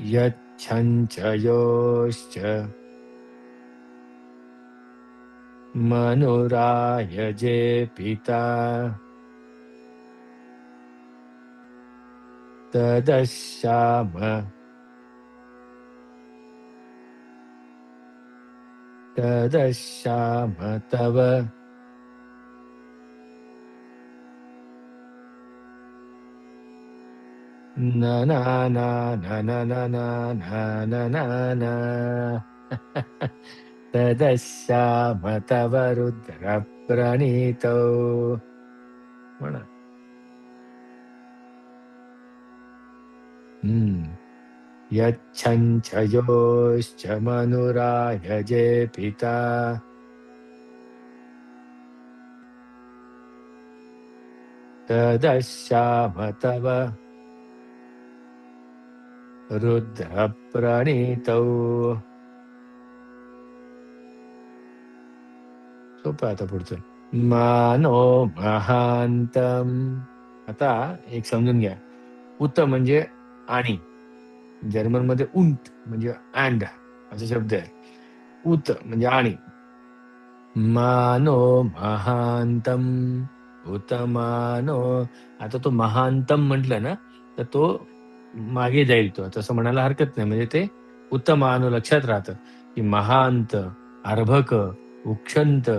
यच्छञ्चयोश्च मनुरायजे पिता तदश्याम तव ना ना ना ना ना ना ना ना ना ना ना. तदश्याम तव रुद्र प्रणीतो. म्हणा. हम्म. यच्छञ्चयोश्च मनुरायजे पिता. तदश्याम तव रुद्र प्रणीतौ. सोपं आहे आता पुढचं. मानो महांतम. आता एक समजून घ्या. उत म्हणजे आणि. जर्मन मध्ये उंट म्हणजे अँड असा शब्द आहे. उत म्हणजे आणि. मानो महांतम. उत मानो. आता तो महांतम म्हटलं ना, तर तो मागे जाईल, तो तसं म्हणायला हरकत नाही. म्हणजे ते उत्तमानु लक्षात राहतं की महांत, अर्भक, उक्षंत,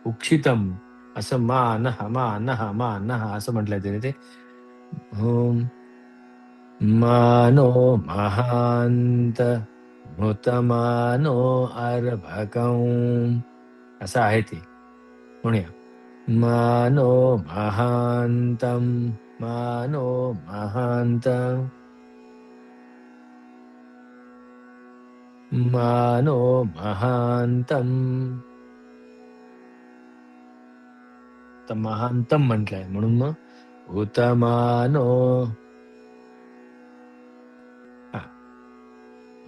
उक्षितम असं मानः मानः मानः असं म्हटलंय त्याने ते. ओम मानो महांत मृतमानो अर्भकम् असं आहे ते. म्हणूया. मानो महांतम. मानो महांतम. मानो महांतम. तर महांतम म्हटलंय म्हणून मग उतमानो. हा.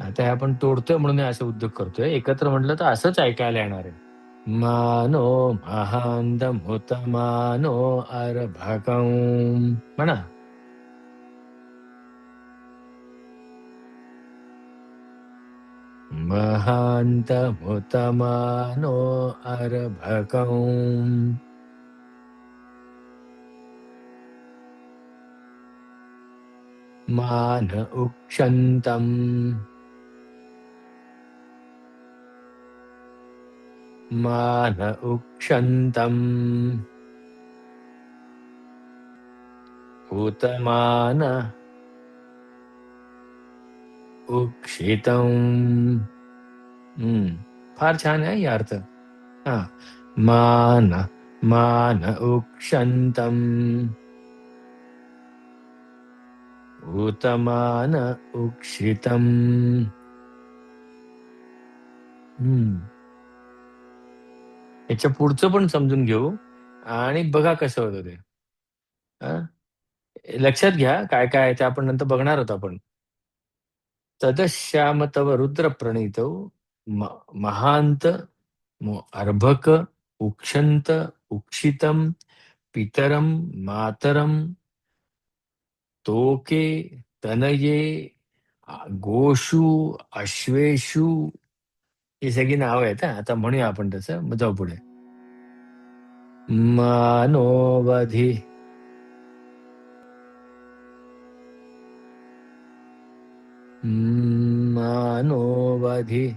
आता हे आपण तोडतोय म्हणून हे असे उद्योग करतोय. एकत्र म्हटलं तर असंच ऐकायला येणार आहे. मानो महांतम उतमानो अर्भकम. म्हणा. महांतमुतमानो अर्भकम्. मान उक्षन्तम्. मान उक्षन्तम्. उतमान उक्षितम्. फार छान आहे या अर्थ. हा. मान मान उक्षन्तम्. उतमान उक्षितम्. याच्या पुढचं पण समजून घेऊ आणि बघा कसं होतं ते. हा? लक्षात घ्या काय काय आहे ते आपण नंतर बघणार आहोत आपण. तदश्याम तव रुद्र प्रणीतौ. महांत, अर्भक, उक्षंत, उक्षितम, पितरम, मातरम, तोके, तनये, गोषु, अश्वेषु. ही सगळी नावं आहेत. आता म्हणूया आपण तसं, मग जाऊ पुढे. मानोवधी. मानोवधी.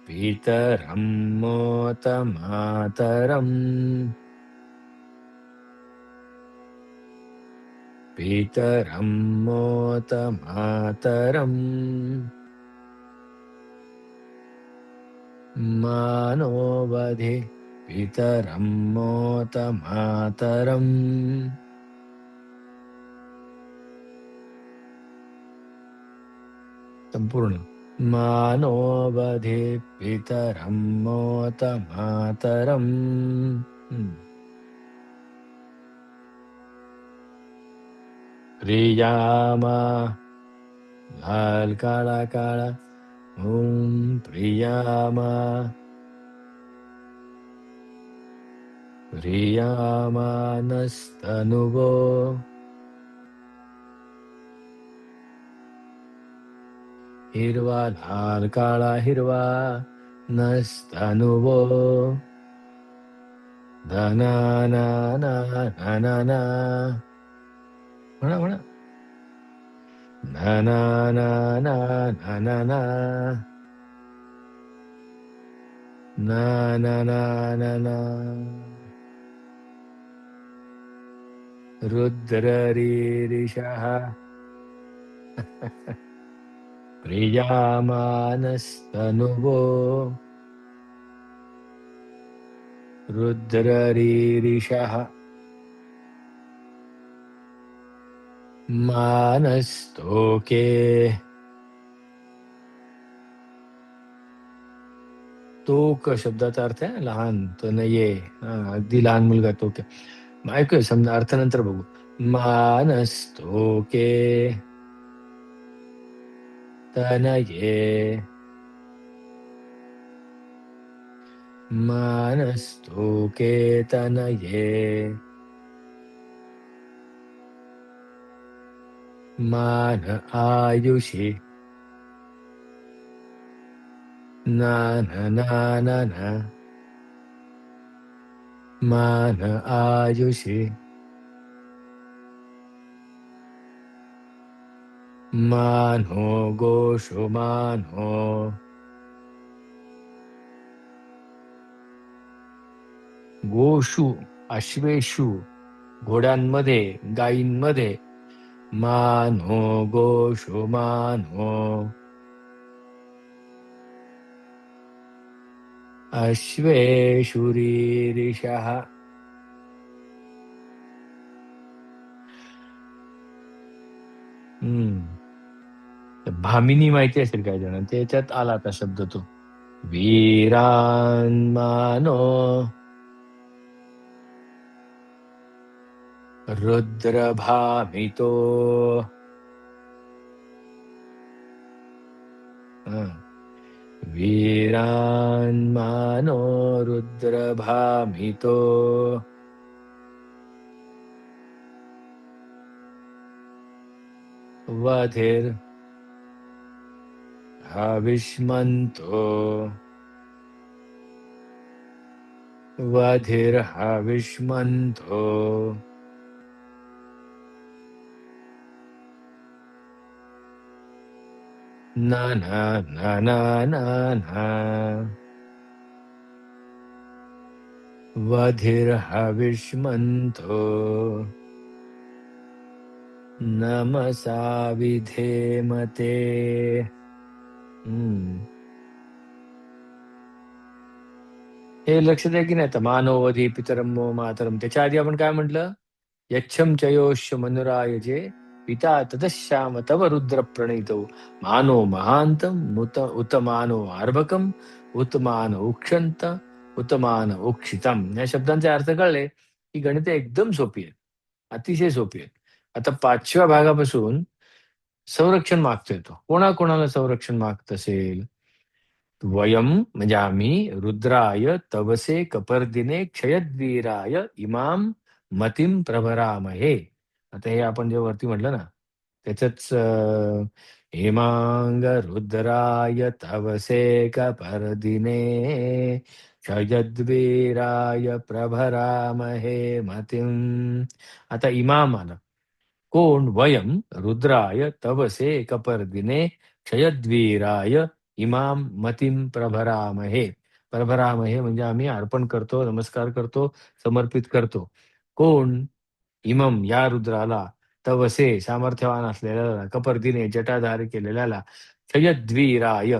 पितरं मोतमातरम्. पितरं मोतमातरम्. मानोवधि पितरं मोतमातरम्. संपूर्ण. मानोवधि पितरं मोतमातरम्. प्रियामा. लाल काळा काळा. ओम प्रियामा. प्रियामानस्तनुवो. हिरवा लाल काळा हिरवा नस्तनुवो. धना ना ना ना ना ना. म्हणा म्हणा. ना ना ना ना ना ना ना. ना ना ना ना ना. रुद्ररीरिषः प्रियामानस्तनुवो रुद्ररीरिषः मानस्तोके. तोक शब्दाचा अर्थ आहे लहान तनये. अगदी लहान मुलगा तोक. ऐकूया, समजा अर्थ नंतर बघू. मानस्तोके तनये मानस्तोके तनये मान आयुषी नान नानन मान आयुषी मानो गोषु मानो गोषु अश्वेषु घोड्यांमध्ये गायींमध्ये मानो गोषु मानो अश्वेषुरीरिषः. भामिनी माहिती असेल काय जण, त्याच्यात आला आता शब्द तो. वीरान्मानो रुद्रभामितो. वीरान्मानो रुद्रभामितो वधिर हविष्मन्तो वधिर हविष्मन्तो न न न न न न वधिर हविष्मन्तो नमसा विधेमते. हे लक्ष द्या की नाही आता, मानोवधी पितरम मातरम, त्याच्या आधी आपण काय म्हटलं? यच्छम चयोश्य मनुरायजे पिता ततश्याम तव रुद्र प्रणीतो मानो महांतम उत मानो अर्भकम उत मान उक्षंत उत मान उक्षितम. या शब्दांचे अर्थ कळले की गणिते एकदम सोपी आहेत, अतिशय सोपी आहेत. आता 5व्या भागापासून संरक्षण मागतोय तो. कोणाकोणाला संरक्षण मागत असेल? वयम म्हणजे आम्ही, रुद्राय तवसे कपर्दिने क्षयद्वीराय इमाम मतिम प्रभरामहे. आता हे आपण जे वरती म्हटलं ना, त्याच हेमांग रुद्राय तवसे कपर्दिने क्षयद्वीराय प्रभरामहे मतिम. आता इमाम आलं. कोण? वयम रुद्राय तवसे कपर्दिने क्षयद्वीराय इमाम मतिम प्रभरामहे. प्रभरामहे म्हणजे आम्ही अर्पण करतो, नमस्कार करतो, समर्पित करतो. कोण? इमम या रुद्राला, तवसे सामर्थ्यवान असलेल्याला, कपर्दिने जटाधारी केलेल्याला, क्षयद्वीराय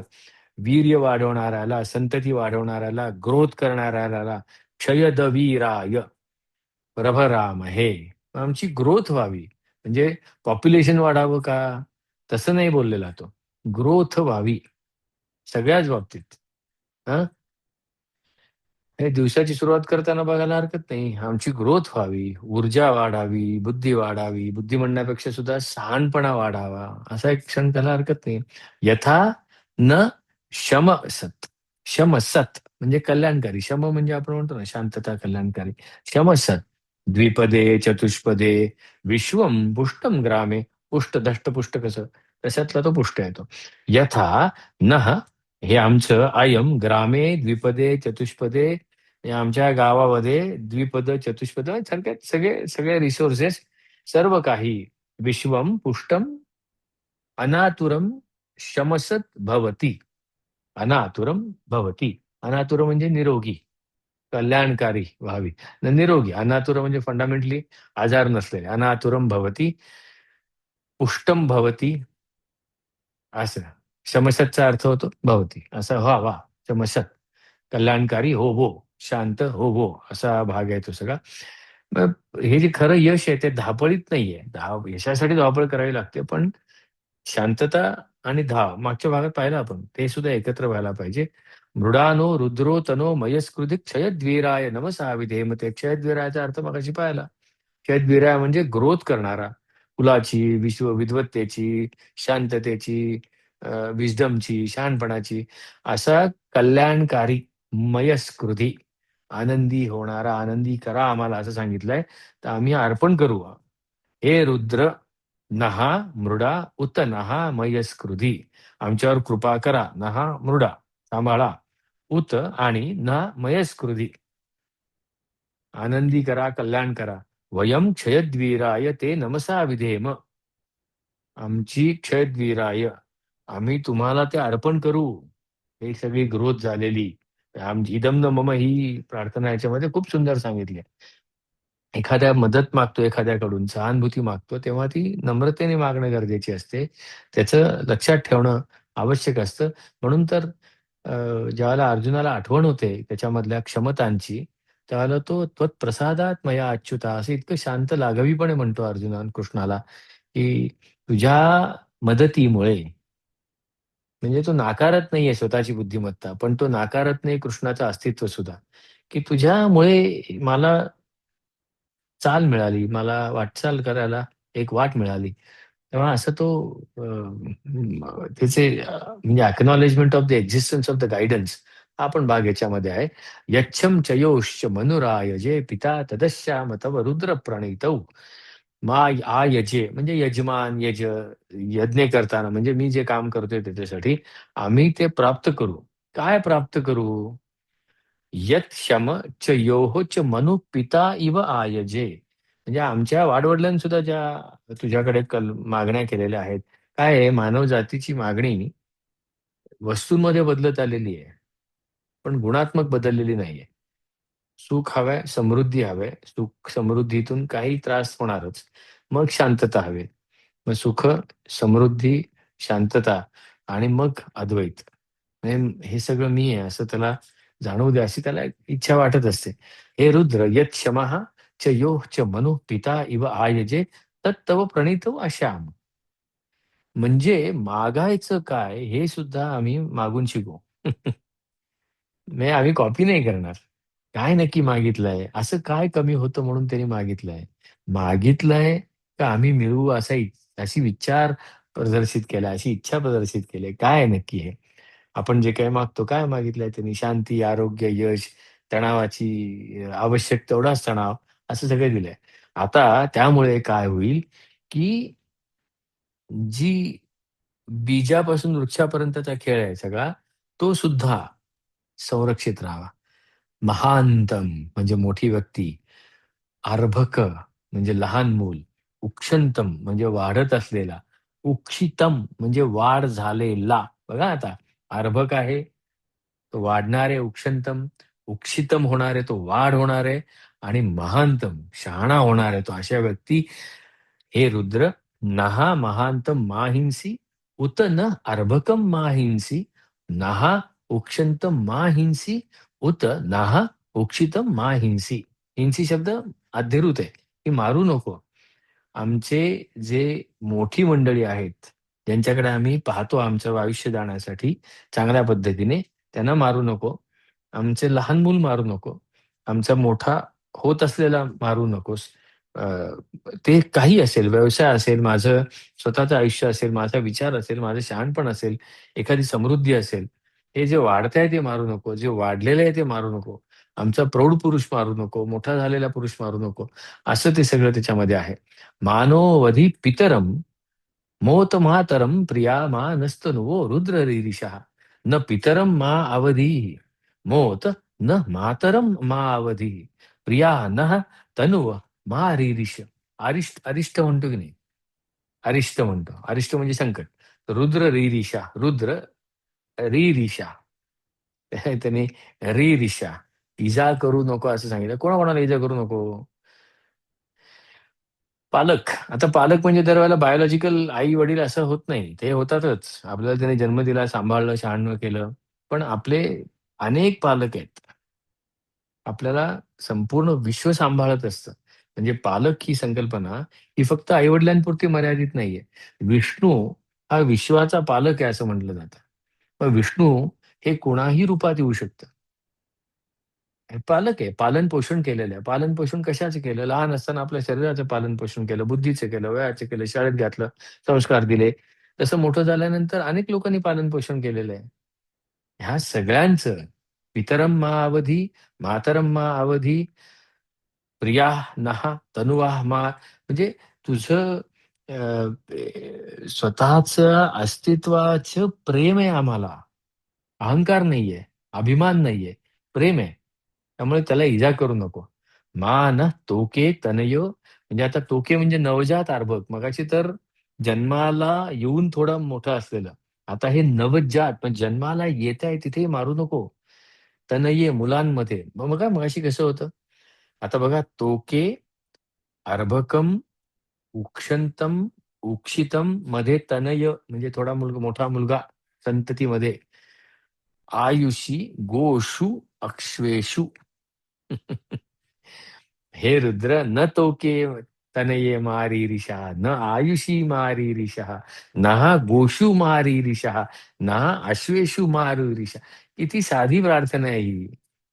वीर्य वाढवणाऱ्याला, संतती वाढवणाऱ्याला, ग्रोथ करणाऱ्याला, क्षयदवीराय प्रभरामहे. आमची ग्रोथ व्हावी म्हणजे पॉप्युलेशन वाढावं का? तसं नाही बोललेला तो. ग्रोथ व्हावी सगळ्याच बाबतीत. हे दिवसाची सुरुवात करताना बघायला हरकत नाही. आमची ग्रोथ व्हावी, ऊर्जा वाढावी, बुद्धी वाढावी, बुद्धी म्हणण्यापेक्षा सुद्धा शहाणपणा वाढावा, असा एक क्षण त्याला हरकत नाही. यथा न शम सत. शम सत म्हणजे कल्याणकारी. शम म्हणजे आपण म्हणतो ना शांतता, कल्याणकारी. शम सत द्विपदे चतुष्पदे विश्वम पुष्टम ग्रामे. पुष्ट दष्टपुष्ट कसं, तशातला तो पुष्ट येतो. यथा न हे आमचं अयम ग्रामे द्विपदे चतुष्पदे, आमच्या गावामध्ये द्विपद चतुष्पद सारखे सगळे सगळे रिसोर्सेस, सर्व काही, विश्वम पुष्टम अनातुरम शमसत भवती. अनातुरम भवती. अनातुर म्हणजे निरोगी. कल्याणकारी व्हावी. निरोगी, अनातुर म्हणजे फंडामेंटली आजार नसलेले. अनातुरम भवती, पुष्टम भवती, असं. शमशतचा अर्थ होतो भवती, असं व्हा शमशत. कल्याणकारी हो हो, शांत हो हो, असा भाग आहे तो सगळा. मग हे जे खरं यश आहे ते धापळीत नाहीये. यशासाठी धावपळ करावी लागते, पण शांतता आणि धाव मागच्या भागात पाहिलं आपण, ते सुद्धा एकत्र व्हायला पाहिजे. मृडानो रुद्रो तनो मयस्कृती क्षयद्वीराय नमसा विधेमते. क्षयद्वीरायाचा अर्थ मगाशी पाहिला. क्षयद्वीराय म्हणजे ग्रोथ करणारा, कुलाची, विद्वत्तेची, शांततेची, विजडमची, शहाणपणाची, असा कल्याणकारी मयस्कृती, आनंदी होणारा, आनंदी करा आम्हाला असं सांगितलंय. तर आम्ही अर्पण करू. हे रुद्र, नहा मृडा उत नहा मयस्कृधी. आमच्यावर कृपा करा. नहा मृडा, सांभाळा. उत आणि न मयस्कृधी, आनंदी करा, कल्याण करा. वयम क्षयद्वीराय ते नमसा विधेम. आमची क्षयद्वीराय, आम्ही तुम्हाला ते अर्पण करू. ही सगळी ग्रोथ झालेली आमची इदम न मम, ही प्रार्थना याच्यामध्ये खूप सुंदर सांगितली आहे. एखाद्या मदत मागतो, एखाद्याकडून सहानुभूती मागतो, तेव्हा ती नम्रतेने मागणं गरजेची असते. त्याचं लक्षात ठेवणं आवश्यक असतं. म्हणून तर ज्यावेळेला अर्जुनाला आठवण होते त्याच्यामधल्या क्षमतांची, त्यावेळेला तो त्वत्प्रसादात मया अच्युता, असं इतकं शांत लाघवीपणे म्हणतो अर्जुना कृष्णाला, की तुझ्या मदतीमुळे, म्हणजे तो नाकारत नाहीये स्वतःची बुद्धिमत्ता, पण तो नाकारत नाही कृष्णाचं अस्तित्व सुद्धा, की तुझ्यामुळे मला चाल मिळाली, मला वाटचाल करायला एक वाट मिळाली. तेव्हा असं तो त्याचे म्हणजे acknowledgement of the existence of the guidance, हा पण भाग याच्यामध्ये आहे. यच्छम चयोश्च मनुराय जे पिता तदश्याम तव रुद्र प्रणितौ. मा यजे म्हणजे यजमान, यज्ञ करताना म्हणजे मी जे काम करतोय त्याच्यासाठी आम्ही ते प्राप्त करू. काय प्राप्त करू? यत शम च योः च मनु पिता इव आयजे. म्हणजे आमच्या वाडवडिलांनी सुद्धा ज्या तुझ्याकडे मागण्या केलेल्या आहेत. काय आहे, मानव जातीची मागणी वस्तूंमध्ये बदलत आलेली आहे, पण गुणात्मक बदललेली नाहीये. सुख हवंय, समृद्धी हवंय. सुख समृद्धीतून काही त्रास होणारच. मग शांतता हवी. मग सुख, समृद्धी, शांतता आणि मग अद्वैत. म्हणजे हे सगळं मी आहे असं त्याला जाणवू दे, अशी त्याला इच्छा वाटत असते. हे रुद्र, यत क्षमः च योः च मनुः पिता इव आयजे तत्तव प्रणितौ अश्याम. म्हणजे मागायचं काय हे सुद्धा आम्ही मागून शिकू. म्हणजे आम्ही कॉपी नाही करणार. काय नक्की मागितलंय? असं काय कमी होतं म्हणून त्यांनी मागितलंय? मागितलंय का आम्ही मिळवू अशी विचार प्रदर्शित केला, अशी इच्छा प्रदर्शित केली? काय आहे नक्की हे? आपण जे काही मागतो, काय मागितलंय त्यांनी? शांती, आरोग्य, यश, तणावाची आवश्यक तेवढाच तणाव, असं सगळं दिलंय. आता त्यामुळे काय होईल, की जी बीजापासून वृक्षापर्यंतचा खेळ आहे सगळा, तो सुद्धा संरक्षित राहावा. महांतम म्हणजे मोठी व्यक्ती, अर्भक म्हणजे लहान मूल, उक्षंतम म्हणजे वाढत असलेला, उक्षितम म्हणजे वाढ झालेला. बघा आता, अर्भक आहे तो वाढणार आहे, उक्षंतम उक्षितम होणार आहे, तो वाढ होणार आहे, आणि महांतम शहाणा होणार आहे तो. अशा व्यक्ती, हे रुद्र, नहा महांतम माहिंसी उत न अर्भकम माहिंसी, नहा उक्षंतम माहिंसी उत नहा उक्षितम माहिंसी. हिंसी शब्द अध्यरूत आहे, की मारू नको. आमचे जे मोठी मंडळी आहेत, ज्यांच्याकडे आम्ही पाहतो आमचं आयुष्य जाण्यासाठी चांगल्या पद्धतीने, त्यांना मारू नको. आमचे लहान मूल मारू नको. आमचा मोठा होत असलेला मारू नकोस. अ, ते काही असेल, व्यवसाय असेल, माझं स्वतःचं आयुष्य असेल, माझा विचार असेल, माझं शहाणपण असेल, एखादी समृद्धी असेल, हे जे वाढतंय ते मारू नको. जे वाढलेलं आहे ते मारू नको. आमचा प्रौढ पुरुष मारू नको, मोठा झालेला पुरुष मारू नको. असं ते सगळं त्याच्यामध्ये आहे. मानोवधी पितरम मोत मातरम प्रिया मा नस्तनुवो रुद्र रीरिषः. न पितरम मा अवधी मोत, न मातरम मा अवधी प्रिया न तनुव मा रीरिष. अरिष्ट म्हणतो की नाही, अरिष्ट म्हणतो. अरिष्ट म्हणजे संकट. रुद्र रीरिषा, रुद्र रीरिषा, त्याने रीरिषा, इजा करू नको असं सांगितलं. कोणाकोणाला इजा करू नको? पालक. आता पालक म्हणजे दरवेळेला बायोलॉजिकल आई-वडील असं होत नाही. ते होतातच. आपल्याला त्याने जन्म दिला, सांभाळलं, शहाणं केलं. पण आपले अनेक पालक आहेत. आपल्याला संपूर्ण विश्व सांभाळत असतं. म्हणजे पालक ही संकल्पना ही फक्त आई-वडिलांपुरती मर्यादित नाहीये. विष्णू हा विश्वाचा पालक आहे असं म्हटलं जातं. मग विष्णू हे कोणाही रूपात येऊ शकतं. पालक आहे. पालन-पोषण केलेलं आहे. पालन-पोषण कशाचं केलं? लहान असताना आपल्या शरीराचं पालन-पोषण केलं, बुद्धीचं केलं, वयाचं केलं, शाळेत घातलं, संस्कार दिले. तसं मोठं झाल्यानंतर अनेक लोकांनी पालन-पोषण केलेलं आहे. ह्या सगळ्यांचं पितरं मा अवधी, मातरं मा अवधी, प्रियाः नः तनुवाः मा म्हणजे तुझं स्वतःचं अस्तित्वाचं प्रेम आहे आम्हाला. अहंकार नाहीये, अभिमान नाहीये, प्रेम आहे. त्यामुळे त्याला इजा करू नको. मान तोके तनयो म्हणजे आता तोके म्हणजे नवजात अर्भक. मगाशी तर जन्माला येऊन थोडं मोठं असलेलं. आता हे नवजात पण जन्माला येत-आहे तिथेही मारू नको. तनये मुलांमध्ये. मग बघा मगाशी कसं होतं? आता बघा तोके, अर्भकम, उक्षंतम, उक्षितम मध्ये तनय म्हणजे थोडा मुलगा मोठा मुलगा संततीमध्ये. आयुषी गोषु अक्ष्वेषु. हे रुद्र न तोके तनये मारीरिषः न आयुषी मारीरिषः नः गोषु मारीरिषः नः अश्वेषु मारुरिषः. किती साधी प्रार्थना आहे ही.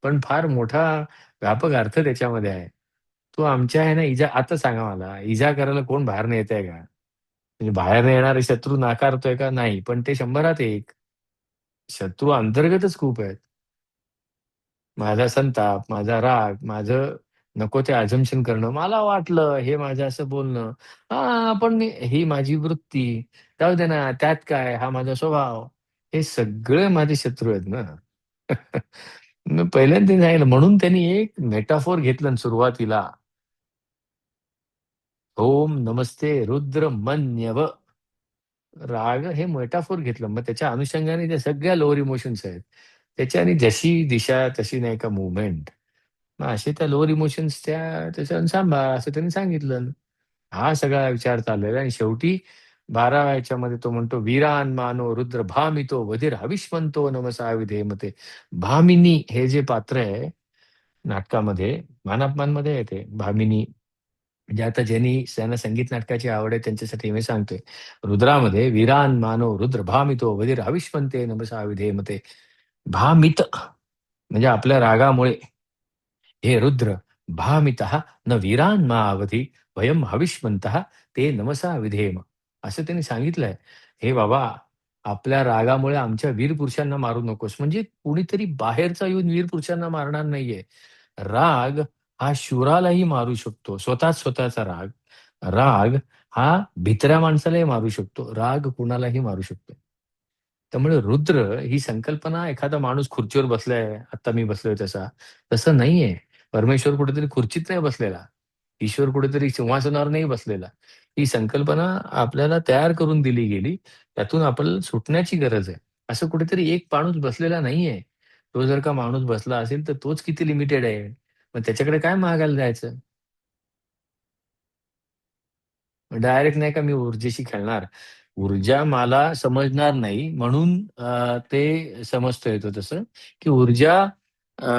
पण फार मोठा व्यापक अर्थ त्याच्यामध्ये आहे. तू आमच्या आहे ना इजा आता सांगा मला इजा करायला कोण बाहेरनं येतंय का? म्हणजे बाहेरनं येणारे शत्रू नाकारतोय का? नाही. पण ते 100त 1. शत्रू अंतर्गतच खूप आहेत. माझा संताप, माझा राग, माझं नको ते अझम्पशन करणं. मला वाटलं हे माझं असं बोलणं. हां, पण ही माझी वृत्ती. जाऊ दे ना, त्यात काय? हा माझा स्वभाव. हे सगळे माझे शत्रू आहेत ना. मी पहिल्यांदा सांगितलं म्हणून त्यांनी एक मेटाफोर घेतलं ना सुरुवातीला. ओम नमस्ते रुद्र मन्यव. राग हे मेटाफोर घेतलं. मग त्याच्या अनुषंगाने त्या सगळ्या लोअर इमोशन्स आहेत. त्याच्याने जशी दिशा तशी नाही का मूव्हमेंट. मग असे त्या लोअर इमोशन्स त्याच्यावरून सांभाळ असं त्यांनी सांगितलं. हा सगळा विचार चाललेला आहे आणि शेवटी 12व्या ह्याच्यामध्ये तो म्हणतो, "वीरान मानो रुद्र भामितो वधीर हविष्मंतो नमसा विधेमते." भामिनी हे जे पात्र आहे नाटकामध्ये, मान-अपमानमध्ये आहे ते भामिनी. म्हणजे आता ज्यांना संगीत नाटकाची आवड आहे त्यांच्यासाठी मी सांगतोय. रुद्रामध्ये "वीरान मानो रुद्र भामितो वधीर हविष्मंते नमसा विधेमते." भामित म्हणजे आपल्या रागामुळे हे रुद्र भामितः न वीरान् मा अवधी वयं हविष्मंतः ते नमसा विधेम. असं त्यांनी सांगितलंय. हे बाबा, आपल्या रागामुळे आमच्या वीर पुरुषांना मारू नकोस. म्हणजे कुणीतरी बाहेरचा येऊन वीर पुरुषांना मारणार नाहीये. राग हा शूरालाही मारू शकतो. स्वतःचा राग. राग हा भित्र्या माणसालाही मारू शकतो. राग कुणालाही मारू शकतो. त्यामुळे रुद्र ही संकल्पना एखादा माणूस खुर्चीवर बसलाय, आता मी बसलोय तसा, तसं नाहीये. परमेश्वर कुठेतरी खुर्चीत नाही बसलेला. ईश्वर कुठेतरी सिंहासनावर नाही बसलेला. ही संकल्पना आपल्याला तयार करून दिली गेली. त्यातून आपल्याला सुटण्याची गरज आहे. असं कुठेतरी एक माणूस बसलेला नाहीये. तो जर का माणूस बसला असेल, तर तोच किती लिमिटेड आहे. मग त्याच्याकडे काय मागायला जायचं? डायरेक्ट नाही का मी ऊर्जेशी खेळणार. ऊर्जा मला समजणार नाही म्हणून ते समजता येतं तसं, की ऊर्जा अ,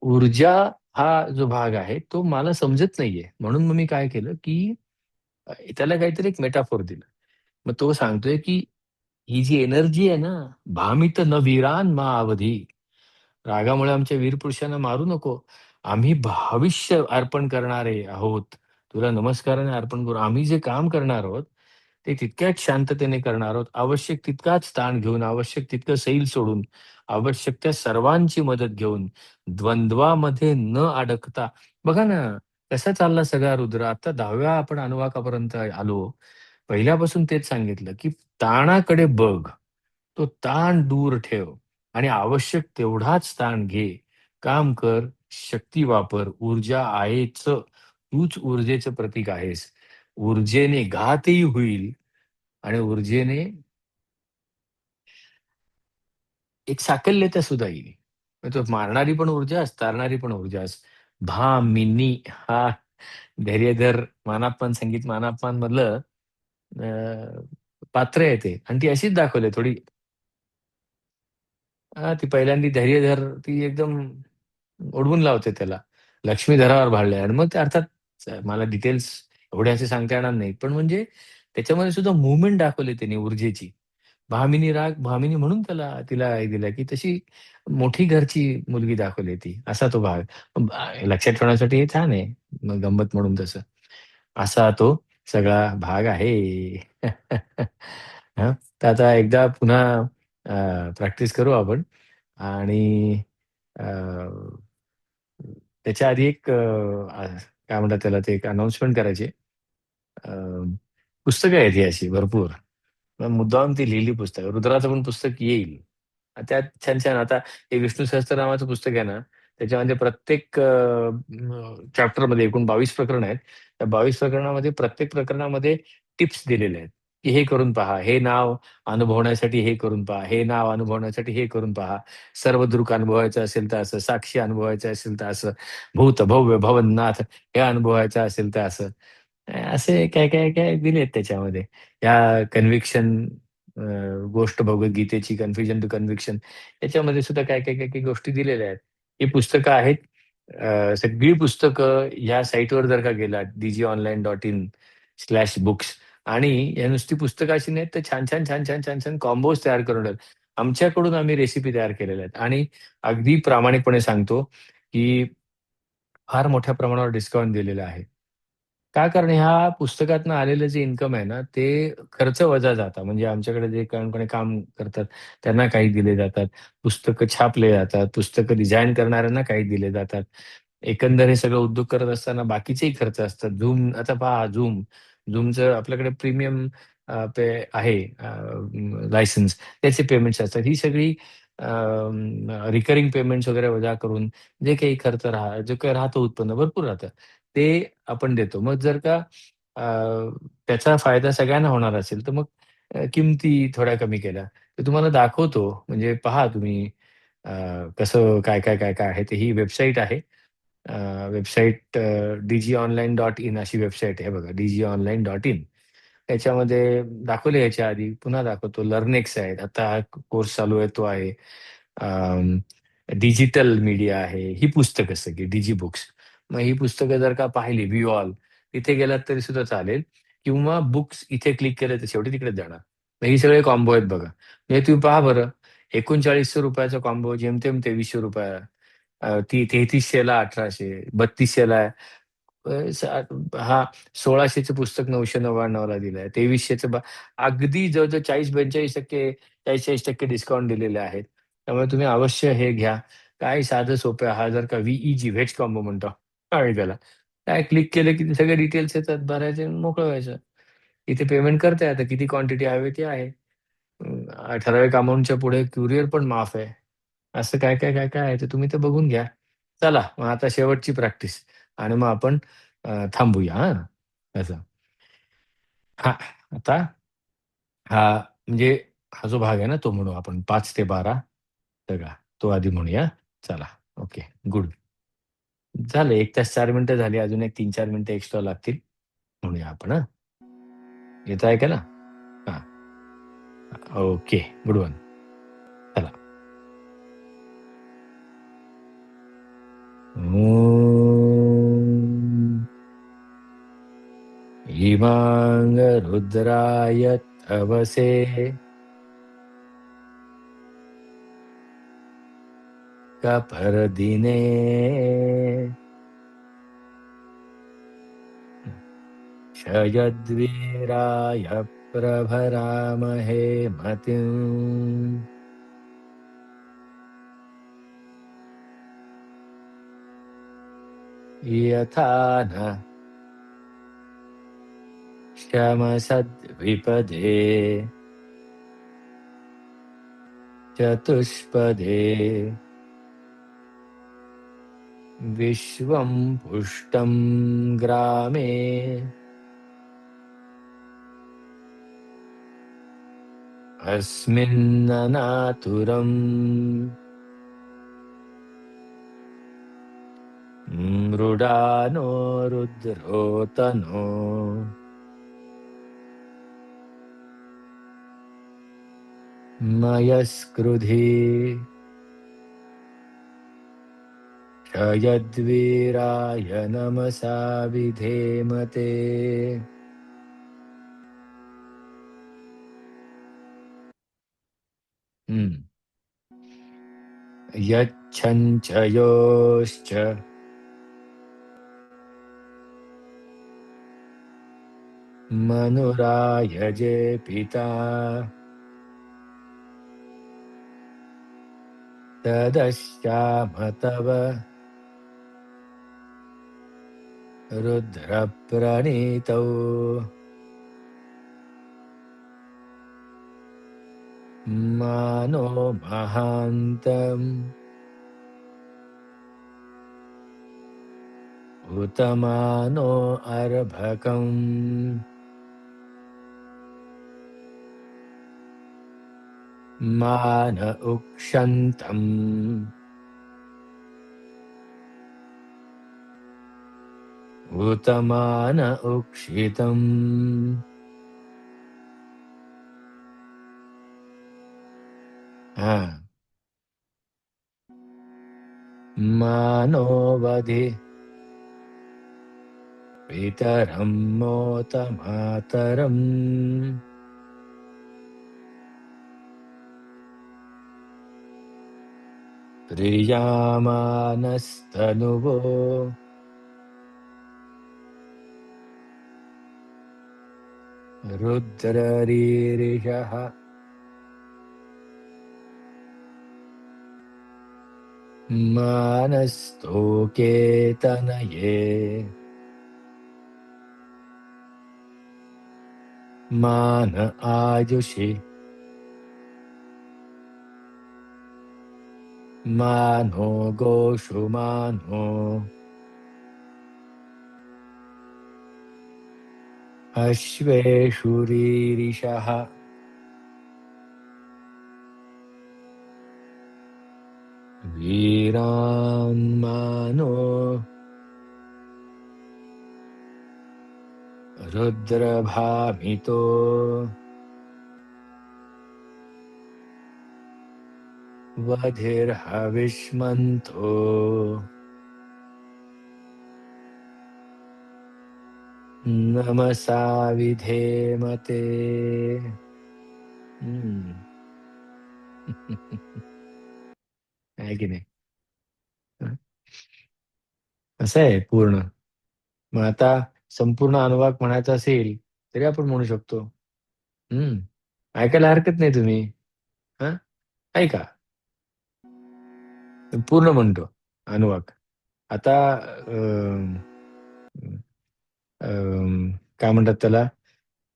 ऊर्जा हा जो भाग आहे, तो मला समजत नाहीये. म्हणून मग मी काय केलं, की त्याला काहीतरी एक मेटाफोर दिलं. मग तो सांगतोय, की ही जी एनर्जी आहे ना, "भामित न वीरान मा अवधी." रागामुळे आमच्या वीरपुरुषांना मारू नको. आम्ही भविष्य अर्पण करणारे आहोत. तुला नमस्काराने अर्पण करू. आम्ही जे काम करणार आहोत, ते तितक्याच शांततेने करणार आहोत. आवश्यक तितकाच ताण घेऊन, आवश्यक तितकं सैल सोडून, आवश्यक त्या सर्वांची मदत घेऊन, द्वंद्वामध्ये न अडकता बघा ना, कसा चालला सगळा रुद्र. आता 10व्या आपण अनुवाकापर्यंत आलो. पहिल्यापासून तेच सांगितलं, की ताणाकडे बघ. तो ताण दूर ठेव आणि आवश्यक तेवढाच ताण घे. काम कर, शक्ती वापर, ऊर्जा आहेच. तूच ऊर्जेचं प्रतीक आहेस. ऊर्जेने घातही होईल आणि ऊर्जेने एक साकल्यता सुद्धा येईल. तो मारणारी पण ऊर्जाच, तारणारी पण ऊर्जाच. भामिनी हा धैर्यधर मानापमान संगीत मानापमान मधलं पात्र आहे ते आणि ती अशीच दाखवली थोडी. ती पहिल्यांदा धैर्यधर ती एकदम ओढवून लावते त्याला. लक्ष्मीधरावर भाळलंय आणि मग ते अर्थात मला डिटेल्स एवढे असे सांगता येणार नाहीत. पण म्हणजे त्याच्यामध्ये सुद्धा मूव्हमेंट दाखवली त्यांनी ऊर्जेची. भामिनी राग भामिनी म्हणून तिला हे दिलं, की तशी मोठी घरची मुलगी दाखवली ती. असा तो भाग. लक्षात ठेवण्यासाठी हे छान आहे. मग गंमत म्हणून तसं. असा तो सगळा भाग आहे. हं. तर आता एकदा पुन्हा प्रॅक्टिस करू आपण आणि अ, त्याच्या आधी एक काय म्हणतात त्याला ते एक अनाउन्समेंट करायची. अ, पुस्तकं आहेत ही अशी भरपूर. मग मुद्दाम ती लिहिली पुस्तकं. रुद्राचं पण पुस्तक येईल. त्यात छान-छान आता हे विष्णू सहस्त्रनामाचं पुस्तक आहे ना, त्याच्यामध्ये प्रत्येक चॅप्टरमध्ये एकूण 22 प्रकरणं आहेत. त्या 22 प्रकरणामध्ये प्रत्येक प्रकरणामध्ये टिप्स दिलेल्या आहेत, की हे करून पहा, हे नाव अनुभवण्यासाठी हे करून पहा, हे नाव अनुभवण्यासाठी हे करून पहा. सर्वदृक अनुभवायचं असेल तर असं, साक्षी अनुभवायचं असेल तर असं, भूत, भव्य, भवननाथ हे अनुभवायचं असेल तर असं. असे काय दिलेत त्याच्यामध्ये. या कन्व्हिक्शन गोष्ट भगवद्गीतेची कन्फ्युजन टू कन्व्हिक्शन याच्यामध्ये सुद्धा काय गोष्टी दिलेल्या आहेत. ही पुस्तकं आहेत. सगळी पुस्तकं ह्या साइटवर जर का गेलात dgonline.in/books आणि या नुसती पुस्तकं अशी नाहीत, तर छान कॉम्बोज तयार करून ठेवले. आमच्याकडून आम्ही रेसिपी तयार केलेल्या आहेत आणि अगदी प्रामाणिकपणे सांगतो, की फार मोठ्या प्रमाणावर डिस्काउंट दिलेला आहे. का? कारण ह्या पुस्तकातनं आलेलं जे इन्कम आहे ना, ते खर्च वजा जातं. म्हणजे आमच्याकडे जे कोणी काम करतात, त्यांना काही दिले जातात. पुस्तकं छापले जातात. पुस्तकं डिझाइन करणाऱ्यांना काही दिले जातात. एकंदर हे सगळं उद्योग करत असताना बाकीचेही खर्च असतात. Zoom आता पहा Zoomचं आपल्याकडे प्रीमियम पे आहे लायसन्स त्याचे पेमेंट्स असतात. ही सगळी रिकरिंग पेमेंट्स वगैरे वजा करून जे काही खर्च जे काही राहतं उत्पन्न भरपूर राहतं. ते आपण देतो. मग जर का अ, त्याचा फायदा सगळ्यांना होणार असेल, तर मग किमती थोड्या कमी केल्या. तर तुम्हाला दाखवतो म्हणजे पहा तुम्ही अ, कसं काय आहे. तर ही वेबसाईट आहे. वेबसाईट dgonline.in अशी वेबसाईट आहे बघा. dgonline.in त्याच्यामध्ये दाखवले याच्या आधी, पुन्हा दाखवतो. लर्नेक्स आहेत. आता हा कोर्स चालू आहे तो आहे. डिजिटल मीडिया आहे. ही पुस्तकं सगळी डिजी बुक्स. मग ही पुस्तकं जर का पाहिली व्ह्यू ऑल तिथे गेलात तरी सुद्धा चालेल किंवा बुक्स इथे क्लिक केलं तर शेवटी तिकडेच जाणार. मग ही सगळे कॉम्बो आहेत बघा. म्हणजे तुम्ही पहा बरं ₹3900 चा कॉम्बो जेमतेम ₹2300 ती 3300ला 1800, 3200ला हां, 1600चं पुस्तक 999ला दिलंय. 2300चं अगदी जवळ-जवळ 40-45% 40-40% डिस्काउंट दिलेले आहेत. त्यामुळे तुम्ही अवश्य हे घ्या. काय साधं सोपं आहे. हा जर का व्हीईजी व्हेज कॉम्बो म्हणतो आम्ही त्याला. काय क्लिक केलं की ते सगळे डिटेल्स येतात. भरायचे आणि मोकळं व्हायचं. इथे पेमेंट करता येतं. किती क्वांटिटी हवी ती आहे. ठराविक अमाउंटच्या पुढे कुरिअर पण माफ आहे. असं काय आहे ते तुम्ही ते बघून घ्या. चला मग आता शेवटची प्रॅक्टिस आणि मग आपण थांबूया हां. असं. हां, आता हा म्हणजे हा जो भाग आहे ना तो म्हणू आपण 5 ते 12 सगळा. तो आधी म्हणूया. चला. ओके. गुड. झालं 1 तास 4 मिनिटं झाली. अजून एक 3-4 मिनिटं एक्स्ट्रा लागतील. म्हणूया आपण हां. येतं ऐकायला? हां. ओके. Good one. चला. ॐ इमां रुद्राय तवसे कपर्दिने शयद्वीराय प्रभरामहे मतिम् यथा नः शमसद्विपदे चतुष्पदे विश्वं पुष्टं ग्रामे अस्मिन्ननातुरम् मृडानो रुद्रोतनो मयस्कृधी क्षयद्वीराय नमसा विधेमते. यच्छञ्चयोश्च मनुरायजे पिता तदश्चाम तव रुद्रप्रणीतौ मानो महान्तम् उत मानो अर्भकम् मान उक्षन्तम् उत मान उक्षितम्. मानोवधि पितरं मोत मातरम् प्रियामानस्तनुवो रुद्ररीरिषः. मानस्तोके तनये मान आयुषि मानो गोषु मानो अश्वेषु रीरिषः. वीरान् मानो रुद्रभामितो वधिर्हविष्मन्तो नमसा विधेमते. आहे की नाही? असं आहे पूर्ण. मग आता संपूर्ण अनुवाक म्हणायचा असेल तरी आपण म्हणू शकतो. ऐकायला हरकत नाही तुम्ही. ऐका, पूर्ण म्हणतो अनुवाक. आता काय म्हणतात त्याला,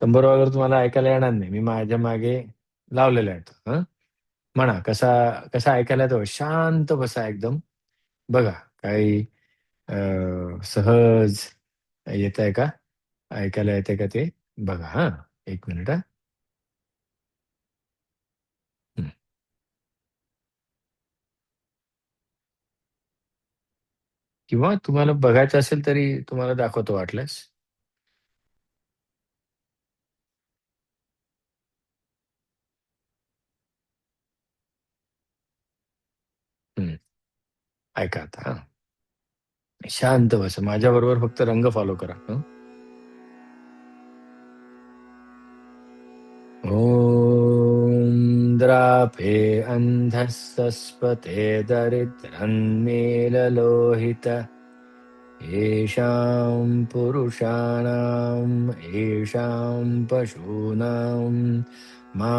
शंभर वगैरे तुम्हाला ऐकायला येणार नाही, मी माझ्या मागे लावलेला आहे तो. म्हणा कसा कसा ऐकायला येतो. शांत बसा एकदम. बघा काही सहज येत आहे का, ऐकायला येते का ते बघा. एक मिनिट. किंवा तुम्हाला बघायचं असेल तरी तुम्हाला दाखवतो वाटल्यास. ऐका आता. शांत बसा, माझ्या बरोबर फक्त रंग फॉलो करा. ॐ द्रापे अन्धस्सस्पते दरिद्रन्मीललोहित येषां पुरुषाणाम् येषां पशूनां मा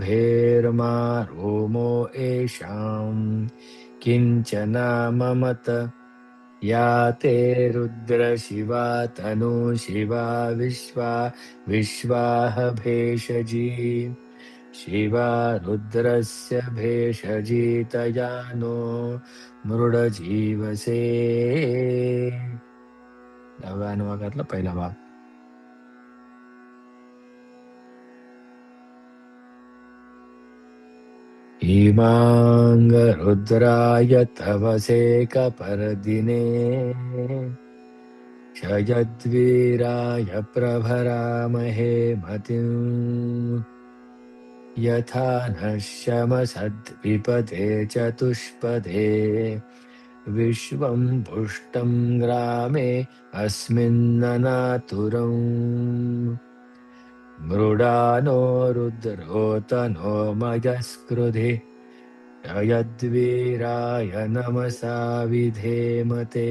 भेर्मा रोमो येषां किञ्चन ममत या ते रुद्र शिवा तनु शिवा विश्वा विश्वाह भेषजी शिवा रुद्रस्य भेषजी तयानो मृडजीवसे. नव्या अनुवाकातला पहिला भाग. इमांग रुद्राय तवसे कपर्दिने शयद्वीराय प्रभरामहे मतिम् यथा नश्यमसद्विपदे चतुष्पदे विश्वं पुष्टं ग्रामे अस्मिन्ननातुरम् मृडानो रुद्रोतनो मयस्कृधि यद्वीराय नमसा विधेमते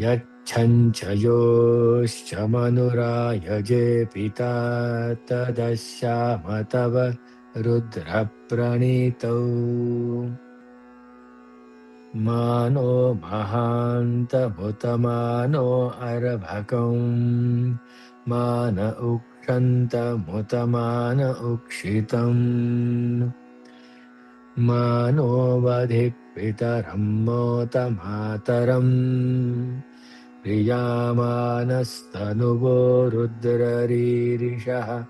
यच्छञ्चयोश्च मनुरायजे पिता तदश्याम तव रुद्रप्रणीतौ मानो महान्तमुतमानो अर्भकम् मान उक्षन्तमुतमान उक्षितम् मानो वधि पितरं मोतमातरम् प्रियामानस्तनुवो रुद्ररीरिषः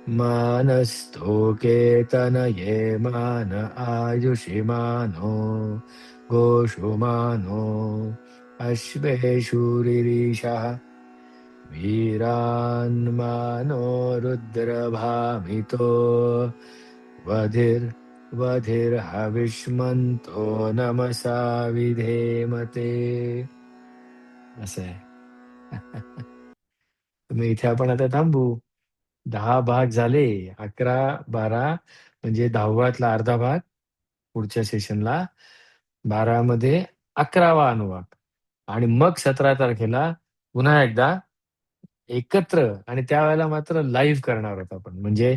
मानस्तोकेतनये मान आयुषिमानो गोषुमानो अश्वेषुरिरीशः वीरान्मानो रुद्रभामितो वधिर्हविष्मन्तो नमसा विधेमते. असं आहे. तुम्ही इथे आपण आता थांबू. 10 भाग झाले. 11, 12 म्हणजे 10वातला अर्धा भाग पुढच्या सेशनला. 12 मध्ये 11वा अनुवाक आणि मग 17 तारखेला पुन्हा एकदा एकत्र आणि त्यावेळेला मात्र लाईव्ह करणार आहोत आपण. म्हणजे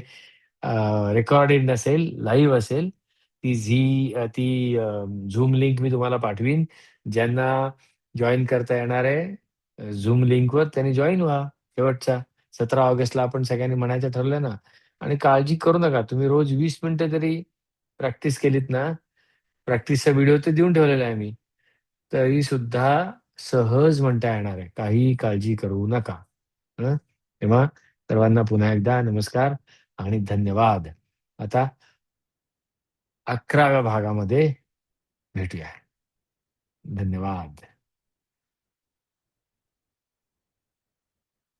रेकॉर्डेड नसेल, लाईव्ह असेल. ती Zoom लिंक मी तुम्हाला पाठवीन. ज्यांना जॉइन करता येणार आहे Zoom लिंकवर त्यांनी जॉइन व्हा. शेवटचा 17 ऑगस्टला आपण सगळ्यांनी म्हणायचं ठरलं ना. आणि काळजी करू नका. तुम्ही रोज 20 मिनिटं जरी प्रॅक्टिस केलीत ना, प्रॅक्टिसचा व्हिडिओ तर देऊन ठेवलेला आहे मी. तरी सुद्धा सहज म्हणता येणार आहे. काहीही काळजी करू नका. हं. तेव्हा सर्वांना पुन्हा एकदा नमस्कार आणि धन्यवाद. आता 11व्या भागामध्ये भेटूया. धन्यवाद.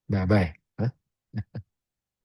बाय-बाय. हं.